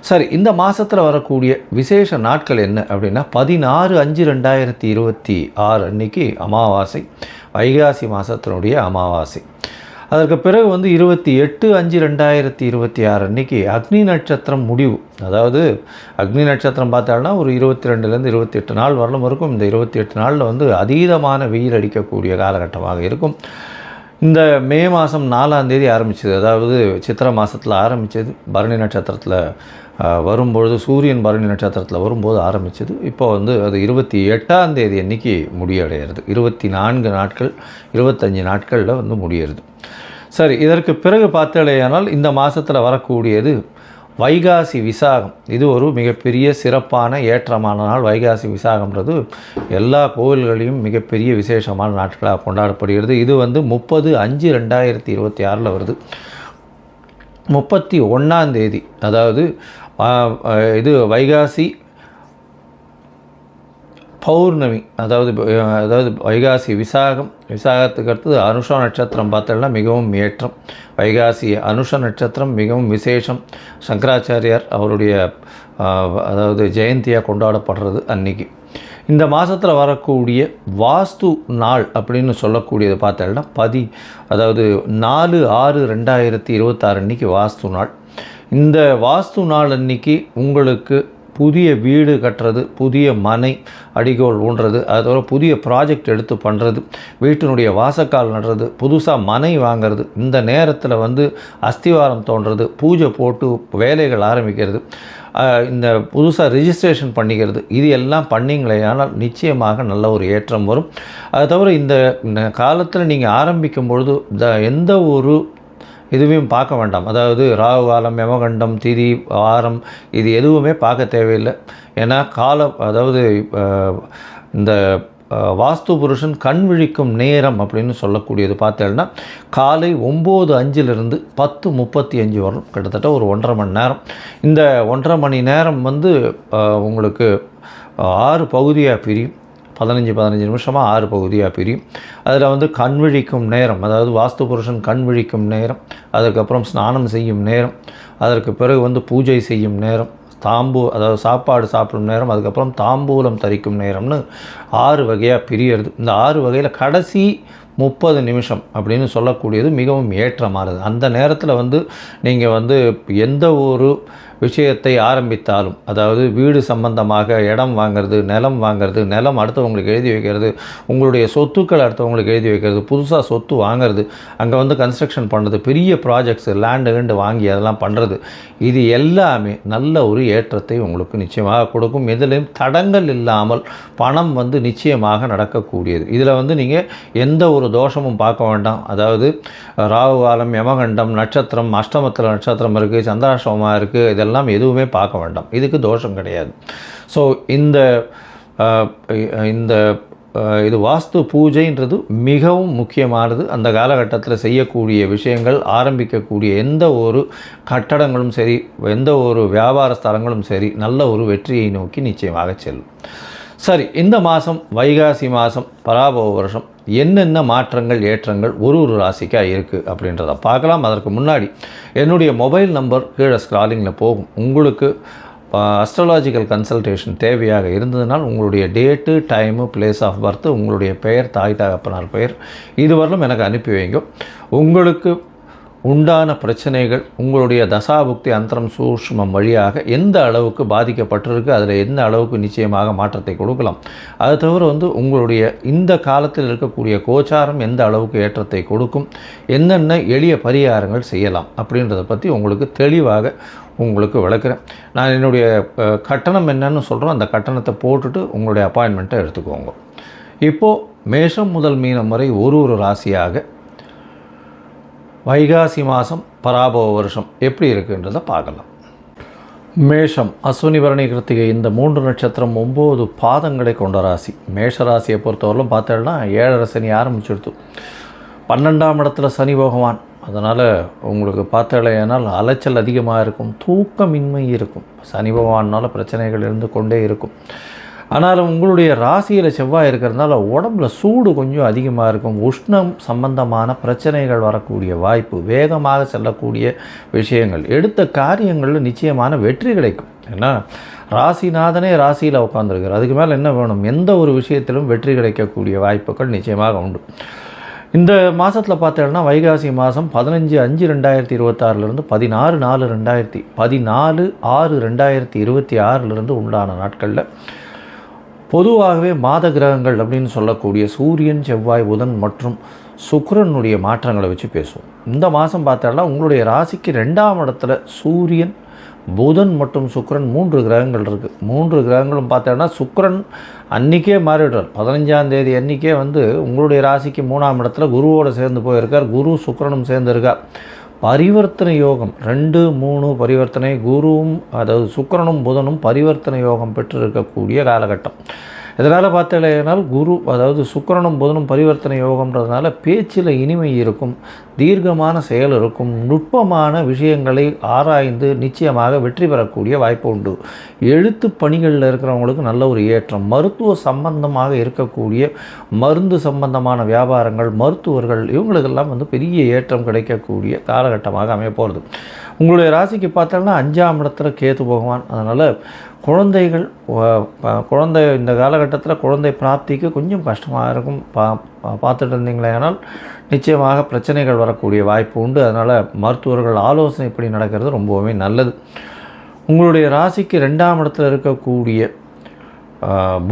சரி, இந்த மாதத்தில் வரக்கூடிய விசேஷ நாட்கள் என்ன அப்படின்னா 16/5/2026 அன்றைக்கி அமாவாசை, வைகாசி மாதத்தினுடைய அமாவாசை. அதற்கு பிறகு 28/5/2026 அன்றைக்கி அக்னி நட்சத்திரம் முடிவு. அதாவது அக்னி நட்சத்திரம் பார்த்தாலும் ஒரு 22லேருந்து 28 நாள் வரலும் இருக்கும். இந்த 28 நாளில் அதீதமான வெயில் அடிக்கக்கூடிய காலகட்டமாக இருக்கும். இந்த மே மாதம் 4ஆம் தேதி ஆரம்பிச்சது. அதாவது சித்திரை மாதத்தில் ஆரம்பித்தது. பரணி நட்சத்திரத்தில் வரும்பொழுது, சூரியன் பரணி நட்சத்திரத்தில் வரும்போது ஆரம்பித்தது. இப்போ அது 28ஆம் தேதி அன்றைக்கி முடிவடைகிறது. 24 நாட்கள் 25 நாட்களில் முடியறது. சரி, இதற்கு பிறகு பார்த்தாலேயானால் இந்த மாதத்தில் வரக்கூடியது வைகாசி விசாகம். இது ஒரு மிகப்பெரிய சிறப்பான ஏற்றமான நாள். வைகாசி விசாகம்ன்றது எல்லா கோவில்களையும் மிகப்பெரிய விசேஷமான நாட்களாக கொண்டாடப்படுகிறது. இது 30/5/2026 வருது. 31ஆம் தேதி, அதாவது இது வைகாசி பௌர்ணமி, அதாவது வைகாசி விசாகத்துக்கு அடுத்தது அனுஷ நட்சத்திரம் பார்த்தோம்னா மிகவும் ஏற்றம். வைகாசி அனுஷ நட்சத்திரம் மிகவும் விசேஷம். சங்கராச்சாரியார் அவருடைய ஜெயந்தியாக கொண்டாடப்படுறது அன்றைக்கி. இந்த மாதத்தில் வரக்கூடிய வாஸ்து நாள் அப்படின்னு சொல்லக்கூடியது பார்த்தோம்னா 4/6/2026 அன்றைக்கி வாஸ்து நாள். இந்த வாஸ்து நாள் அன்றைக்கி உங்களுக்கு புதிய வீடு கட்டுறது, புதிய மனை அடிகோல் ஊன்றது, அதோட புதிய ப்ராஜெக்ட் எடுத்து பண்ணுறது, வீட்டினுடைய வாசக்கால் நடுறது, புதுசாக மனை வாங்கிறது, இந்த நேரத்தில் அஸ்திவாரம் தோன்றது, பூஜை போட்டு வேலைகள் ஆரம்பிக்கிறது, இந்த புதுசாக ரிஜிஸ்ட்ரேஷன் பண்ணிக்கிறது, இது எல்லாம் பண்ணிங்களே ஆனால் நிச்சயமாக நல்ல ஒரு ஏற்றம் வரும். அது தவிர இந்த காலத்தில் நீங்கள் ஆரம்பிக்கும் பொழுது எந்த ஒரு இதுவையும் பார்க்க வேண்டாம். அதாவது ராகு காலம், யமகண்டம், திதி, வாரம் இது எதுவுமே பார்க்க தேவையில்லை. ஏன்னா இந்த வாஸ்து புருஷன் கண் விழிக்கும் நேரம் அப்படின்னு சொல்லக்கூடியது பார்த்தேன்னா காலை 9:05 10:35 வரும், கிட்டத்தட்ட ஒரு 1.5 மணி நேரம். இந்த 1.5 மணி நேரம் உங்களுக்கு 6 பகுதியாக பிரியும். 15 நிமிஷமாக 6 பகுதியாக பிரியும். அதில் கண் விழிக்கும் நேரம், அதாவது வாஸ்து புருஷன் கண் விழிக்கும் நேரம், அதுக்கப்புறம் ஸ்நானம் செய்யும் நேரம், அதற்கு பிறகு பூஜை செய்யும் நேரம், சாப்பாடு சாப்பிடும் நேரம், அதுக்கப்புறம் தாம்பூலம் தரிக்கும் நேரம்னு 6 வகையாக பிரியறது. இந்த 6 வகையில் கடைசி 30 நிமிஷம் அப்படின்னு சொல்லக்கூடியது மிகவும் ஏற்றமானது. அந்த நேரத்தில் நீங்கள் எந்த ஒரு விஷயத்தை ஆரம்பித்தாலும், அதாவது வீடு சம்பந்தமாக இடம் வாங்கிறது, நிலம் வாங்கிறது, நிலம் அடுத்தவங்களுக்கு எழுதி வைக்கிறது, உங்களுடைய சொத்துக்கள் அடுத்தவங்களுக்கு எழுதி வைக்கிறது, புதுசாக சொத்து வாங்கிறது, அங்கே கன்ஸ்ட்ரக்ஷன் பண்ணுறது, பெரிய ப்ராஜெக்ட்ஸு லேண்டு வாங்கி அதெல்லாம் பண்ணுறது, இது எல்லாமே நல்ல ஒரு ஏற்றத்தை உங்களுக்கு நிச்சயமாக கொடுக்கும். இதிலையும் தடங்கள் இல்லாமல் பணம் நிச்சயமாக நடக்கக்கூடியது. இதில் நீங்கள் எந்த ஒரு தோஷமும் பார்க்க வேண்டாம். அதாவது ராகு காலம், யமகண்டம், நட்சத்திரம், அஷ்டமத்தில் நட்சத்திரம் இருக்குது, சந்திராஷ்டமமாக இருக்குது, இதெல்லாம் எதுவுமே பார்க்க வேண்டாம். இதுக்கு தோஷம் கிடையாது. ஸோ இது வாஸ்து பூஜைன்றது மிகவும் முக்கியமானது. அந்த காலகட்டத்தில் செய்யக்கூடிய விஷயங்கள், ஆரம்பிக்கக்கூடிய எந்த ஒரு கட்டடங்களும் சரி, எந்த ஒரு வியாபார ஸ்தலங்களும் சரி, நல்ல ஒரு வெற்றியை நோக்கி நிச்சயமாக செல்லும். சரி, இந்த மாதம் வைகாசி மாதம் பராபவ வருஷம் என்னென்ன மாற்றங்கள், ஏற்றங்கள் ஒரு ராசிக்காக இருக்குது அப்படின்றத பார்க்கலாம். அதற்கு முன்னாடி என்னுடைய மொபைல் நம்பர் கீழே ஸ்க்ராலிங்கில் போகும். உங்களுக்கு அஸ்ட்ராலாஜிக்கல் கன்சல்டேஷன் தேவையாக இருந்ததுனால் உங்களுடைய date, time, place of birth, உங்களுடைய பெயர், தாய் தகப்பனார் பெயர் இதுவரையிலும் எனக்கு அனுப்பி வைங்க. உங்களுக்கு உண்டான பிரச்சனைகள், உங்களுடைய தசாபுக்தி அந்தரம் சூஷ்மம் வழியாக எந்த அளவுக்கு பாதிக்கப்பட்டிருக்கு, அதில் எந்த அளவுக்கு நிச்சயமாக மாற்றத்தை கொடுக்கலாம், அது தவிர உங்களுடைய இந்த காலத்தில் இருக்கக்கூடிய கோச்சாரம் எந்த அளவுக்கு ஏற்றத்தை கொடுக்கும், என்னென்ன எளிய பரிகாரங்கள் செய்யலாம் அப்படின்றத பற்றி உங்களுக்கு தெளிவாக உங்களுக்கு விளக்குறேன். நான் என்னுடைய கட்டணம் என்னன்னு சொல்கிறோம், அந்த கட்டணத்தை போட்டுட்டு உங்களுடைய அப்பாயின்மெண்ட்டை எடுத்துக்கோங்க. இப்போது மேஷம் முதல் மீனம் வரை ஒரு ராசியாக வைகாசி மாதம் பராபவ வருஷம் எப்படி இருக்குன்றதை பார்க்கலாம். மேஷம், அஸ்வினி பரணி கிருத்திகை இந்த 3 நட்சத்திரம் 9 பாதங்களை கொண்ட ராசி. மேஷ ராசியை பொறுத்தவரையிலும் பார்த்தோம்னா 7.5 சனி ஆரம்பிச்சுடுத்து. 12ஆம் இடத்துல சனி பகவான். அதனால் உங்களுக்கு பார்த்தேனால் அலைச்சல் அதிகமாக இருக்கும், தூக்கமின்மை இருக்கும். சனி பகவானால் பிரச்சனைகள் இருந்து கொண்டே இருக்கும். ஆனால் உங்களுடைய ராசியில் செவ்வாய் இருக்கிறதுனால உடம்புல சூடு கொஞ்சம் அதிகமாக இருக்கும். உஷ்ணம் சம்பந்தமான பிரச்சனைகள் வரக்கூடிய வாய்ப்பு, வேகமாக செல்லக்கூடிய விஷயங்கள், எடுத்த காரியங்களில் நிச்சயமான வெற்றி கிடைக்கும். ஏன்னா ராசிநாதனே ராசியில் உட்காந்துருக்கார், அதுக்கு மேலே என்ன வேணும்? எந்த ஒரு விஷயத்திலும் வெற்றி கிடைக்கக்கூடிய வாய்ப்புகள் நிச்சயமாக உண்டு. இந்த மாதத்தில் பார்த்தோம்னா வைகாசி மாதம் 15/5/2026 14/6/2026 உண்டான நாட்களில் பொதுவாகவே மாத கிரகங்கள் அப்படின்னு சொல்லக்கூடிய சூரியன், செவ்வாய், புதன் மற்றும் சுக்கிரனுடைய மாற்றங்களை வச்சு பேசுவோம். இந்த மாதம் பார்த்தோம்னா உங்களுடைய ராசிக்கு 2ஆம் இடத்துல சூரியன், புதன் மற்றும் சுக்கிரன் 3 கிரகங்கள் இருக்குது. 3 கிரகங்களும் பார்த்தோம்னா சுக்கிரன் அன்றைக்கே மாறிடுறார். 15ஆம் தேதி அன்றைக்கே உங்களுடைய ராசிக்கு 3ஆம் இடத்துல குருவோடு சேர்ந்து போயிருக்கார். குரு சுக்கிரனும் சேர்ந்துருக்கார். பரிவர்த்தனை யோகம் 2, 3 பரிவர்த்தனை, குருவும் அதாவது சுக்கிரனும் புதனும் பரிவர்த்தனை யோகம் பெற்று இருக்கக்கூடிய காலகட்டம். இதனால் பார்த்தீங்கன்னா குரு அதாவது சுக்கிரனும் புதனும் பரிவர்த்தனை யோகம்ன்றதுனால பேச்சில் இனிமை இருக்கும், தீர்க்கமான செயல் இருக்கும், நுட்பமான விஷயங்களை ஆராய்ந்து நிச்சயமாக வெற்றி பெறக்கூடிய வாய்ப்பு உண்டு. எழுத்து பணிகளில் இருக்கிறவங்களுக்கு நல்ல ஒரு ஏற்றம், மருத்துவ சம்பந்தமாக இருக்கக்கூடிய மருந்து சம்பந்தமான வியாபாரங்கள், மருத்துவர்கள் இவங்களுக்கெல்லாம் பெரிய ஏற்றம் கிடைக்கக்கூடிய காலகட்டமாக அமைய போகிறது. உங்களுடைய ராசிக்கு பார்த்தோம்னா 5ஆம் இடத்துல கேது பகவான். அதனால் குழந்தை இந்த காலகட்டத்தில் குழந்தை பிராப்திக்கு கொஞ்சம் கஷ்டமாக இருக்கும். பார்த்துட்டு இருந்தீங்களே ஆனால் நிச்சயமாக பிரச்சனைகள் வரக்கூடிய வாய்ப்பு உண்டு. அதனால் மருத்துவர்கள் ஆலோசனை இப்படி நடக்கிறது ரொம்பவுமே நல்லது. உங்களுடைய ராசிக்கு 2ஆம் இடத்துல இருக்கக்கூடிய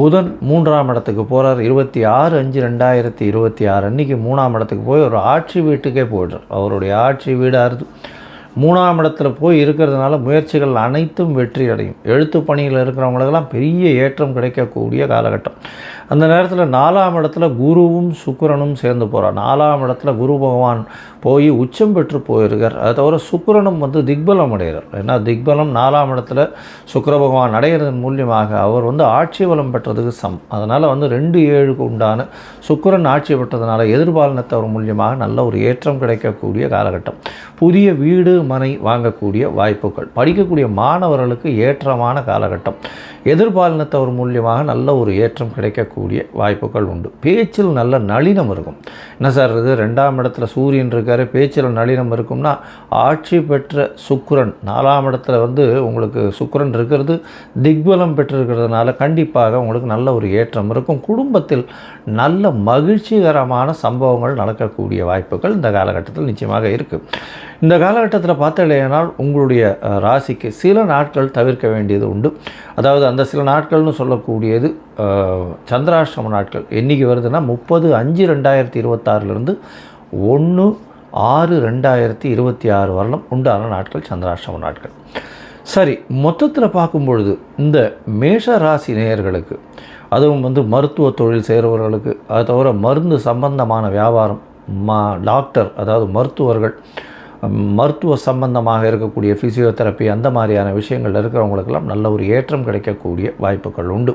புதன் 3ஆம் இடத்துக்கு போகிறார். 26/5/2026 அன்றைக்கி 3ஆம் இடத்துக்கு போய் ஒரு ஆட்சி வீட்டுக்கே போய்டுறார். அவருடைய ஆட்சி வீடாக 3ஆம் இடத்துல போய் இருக்கிறதுனால முயற்சிகள் அனைத்தும் வெற்றி அடையும். எழுத்து பணியில் இருக்கிறவங்களுக்கெல்லாம் பெரிய ஏற்றம் கிடைக்கக்கூடிய காலகட்டம். அந்த நேரத்தில் 4ஆம் இடத்துல குருவும் சுக்கிரனும் சேர்ந்து போகிறார். 4ஆம் இடத்துல குரு பகவான் போய் உச்சம் பெற்று போயிருக்கார். அது தவிர சுக்கிரனும் திக்பலம் அடைகிறார். ஏன்னா திக்பலம் 4ஆம் இடத்துல சுக்கிர பகவான் அடைகிறதன் மூலியமாக அவர் ஆட்சி பலம் பெற்றதுக்கு அதனால் 2/7க்கு உண்டான சுக்கிரன் ஆட்சி பெற்றதுனால எதிர்பாலினத்தவர் மூலியமாக நல்ல ஒரு ஏற்றம் கிடைக்கக்கூடிய காலகட்டம். புதிய வீடு மனை வாங்கக்கூடிய வாய்ப்புகள், படிக்கக்கூடிய மாணவர்களுக்கு ஏற்றமான காலகட்டம், எதிர்பாலினத்தவர் மூலியமாக நல்ல ஒரு ஏற்றம் கிடைக்கக்கூடிய வாய்ப்புகள் உண்டு. பேச்சில் நல்ல நளினம் இருக்கும். என்ன சார் இது 2ஆம் இடத்துல சூரியன் இருக்கார், பேச்சில் நளினம் இருக்கும்னா ஆட்சி பெற்ற சுக்கிரன் 4ஆம் இடத்துல உங்களுக்கு சுக்கிரன் இருக்கிறது திக்பலம் பெற்றிருக்கிறதுனால கண்டிப்பாக உங்களுக்கு நல்ல ஒரு ஏற்றம் இருக்கும். குடும்பத்தில் நல்ல மகிழ்ச்சிகரமான சம்பவங்கள் நடக்கக்கூடிய வாய்ப்புகள் இந்த காலகட்டத்தில் நிச்சயமாக இருக்குது. இந்த காலகட்டத்தில் பார்த்தீங்கன்னா உங்களுடைய ராசிக்கு சில நாட்கள் தவிர்க்க வேண்டியது உண்டு. அதாவது அந்த சில நாட்கள்னு சொல்லக்கூடியது சந்திராஷ்டம நாட்கள். என்றைக்கு வருதுன்னா 30/5/2026 1/6/2026 வரலும் உண்டான நாட்கள் சந்திராஷ்டம நாட்கள். சரி, மொத்தத்தில் பார்க்கும் பொழுது இந்த மேஷ ராசி நேயர்களுக்கு, அதுவும் மருத்துவ தொழில் செய்கிறவர்களுக்கு, அது தவிர மருந்து சம்பந்தமான வியாபாரம், டாக்டர் அதாவது மருத்துவர்கள், மருத்துவ சம்பந்தமாக இருக்கக்கூடிய ஃபிசியோதெரப்பி அந்த மாதிரியான விஷயங்கள் இருக்கிறவங்களுக்கெல்லாம் நல்ல ஒரு ஏற்றம் கிடைக்கக்கூடிய வாய்ப்புகள் உண்டு.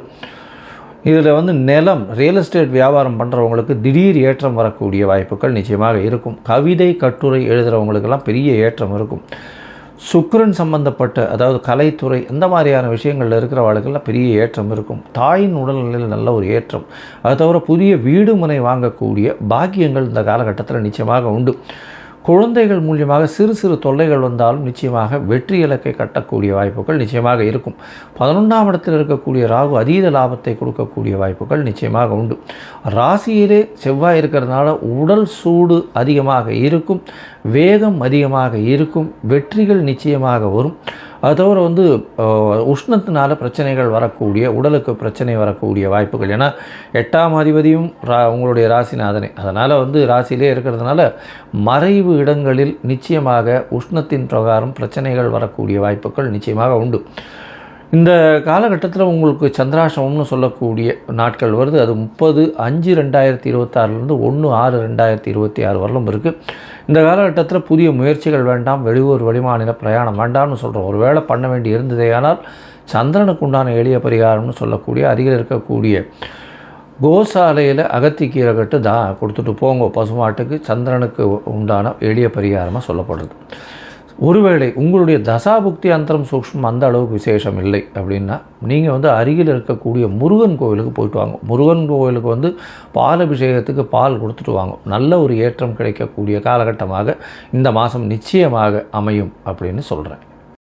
இதில் நிலம் ரியல் எஸ்டேட் வியாபாரம் பண்ணுறவங்களுக்கு திடீர் ஏற்றம் வரக்கூடிய வாய்ப்புகள் நிச்சயமாக இருக்கும். கவிதை கட்டுரை எழுதுகிறவங்களுக்கெல்லாம் பெரிய ஏற்றம் இருக்கும். சுக்கிரன் சம்பந்தப்பட்ட அதாவது கலைத்துறை இந்த மாதிரியான விஷயங்களில் இருக்கிறவர்களுக்கெல்லாம் பெரிய ஏற்றம் இருக்கும். தாயின் உடல்நிலையில் நல்ல ஒரு ஏற்றம், அது தவிர புதிய வீடு மனை வாங்கக்கூடிய பாக்கியங்கள் இந்த காலகட்டத்தில் நிச்சயமாக உண்டு. குழந்தைகள் மூலியமாக சிறு சிறு தொல்லைகள் வந்தாலும் நிச்சயமாக வெற்றி இலக்கை கட்டக்கூடிய வாய்ப்புகள் நிச்சயமாக இருக்கும். 11ஆம் இடத்தில் இருக்கக்கூடிய ராகு அதீத லாபத்தை கொடுக்கக்கூடிய வாய்ப்புகள் நிச்சயமாக உண்டு. ராசியிலே செவ்வாய் இருக்கிறதுனால உடல் சூடு அதிகமாக இருக்கும், வேகம் அதிகமாக இருக்கும், வெற்றிகள் நிச்சயமாக வரும். அது தவிர உஷ்ணத்தினால பிரச்சனைகள் வரக்கூடிய, உடலுக்கு பிரச்சனை வரக்கூடிய வாய்ப்புகள். ஏன்னா 8ஆம் அதிபதியும் உங்களுடைய ராசிநாதனே, அதனால் ராசியிலே இருக்கிறதுனால மறைவு இடங்களில் நிச்சயமாக உஷ்ணத்தின் பிரகாரம் பிரச்சனைகள் வரக்கூடிய வாய்ப்புகள் நிச்சயமாக உண்டு. இந்த காலகட்டத்தில் உங்களுக்கு சந்திராஷ்டமம்னு சொல்லக்கூடிய நாட்கள் வருது. அது 30/5/2026 1/6/2026 வரலும் இருக்குது. இந்த காலகட்டத்தில் புதிய முயற்சிகள் வேண்டாம், வெளியூர் வெளிமாநில பிரயாணம் வேண்டாம்னு சொல்கிறோம். ஒரு வேளை பண்ண வேண்டி இருந்ததே ஆனால் சந்திரனுக்கு உண்டான எளிய பரிகாரம்னு சொல்லக்கூடிய அருகில் இருக்கக்கூடிய கோசாலையில் அகத்திக்கீரை கட்டு கொடுத்துட்டு போங்க பசுமாட்டுக்கு, சந்திரனுக்கு உண்டான எளிய பரிகாரமாக சொல்லப்படுறது. ஒருவேளை உங்களுடைய தசாபுக்தி அந்தரம் சூக்ஷ்மம் அந்த அளவுக்கு விசேஷம் இல்லை அப்படின்னா நீங்கள் அருகில் இருக்கக்கூடிய முருகன் கோவிலுக்கு போயிட்டு வாங்க. முருகன் கோவிலுக்கு பால் அபிஷேகத்துக்கு பால் கொடுத்துட்டு வாங்க. நல்ல ஒரு ஏற்றம் கிடைக்கக்கூடிய காலகட்டமாக இந்த மாதம் நிச்சயமாக அமையும் அப்படின்னு சொல்கிறேன்.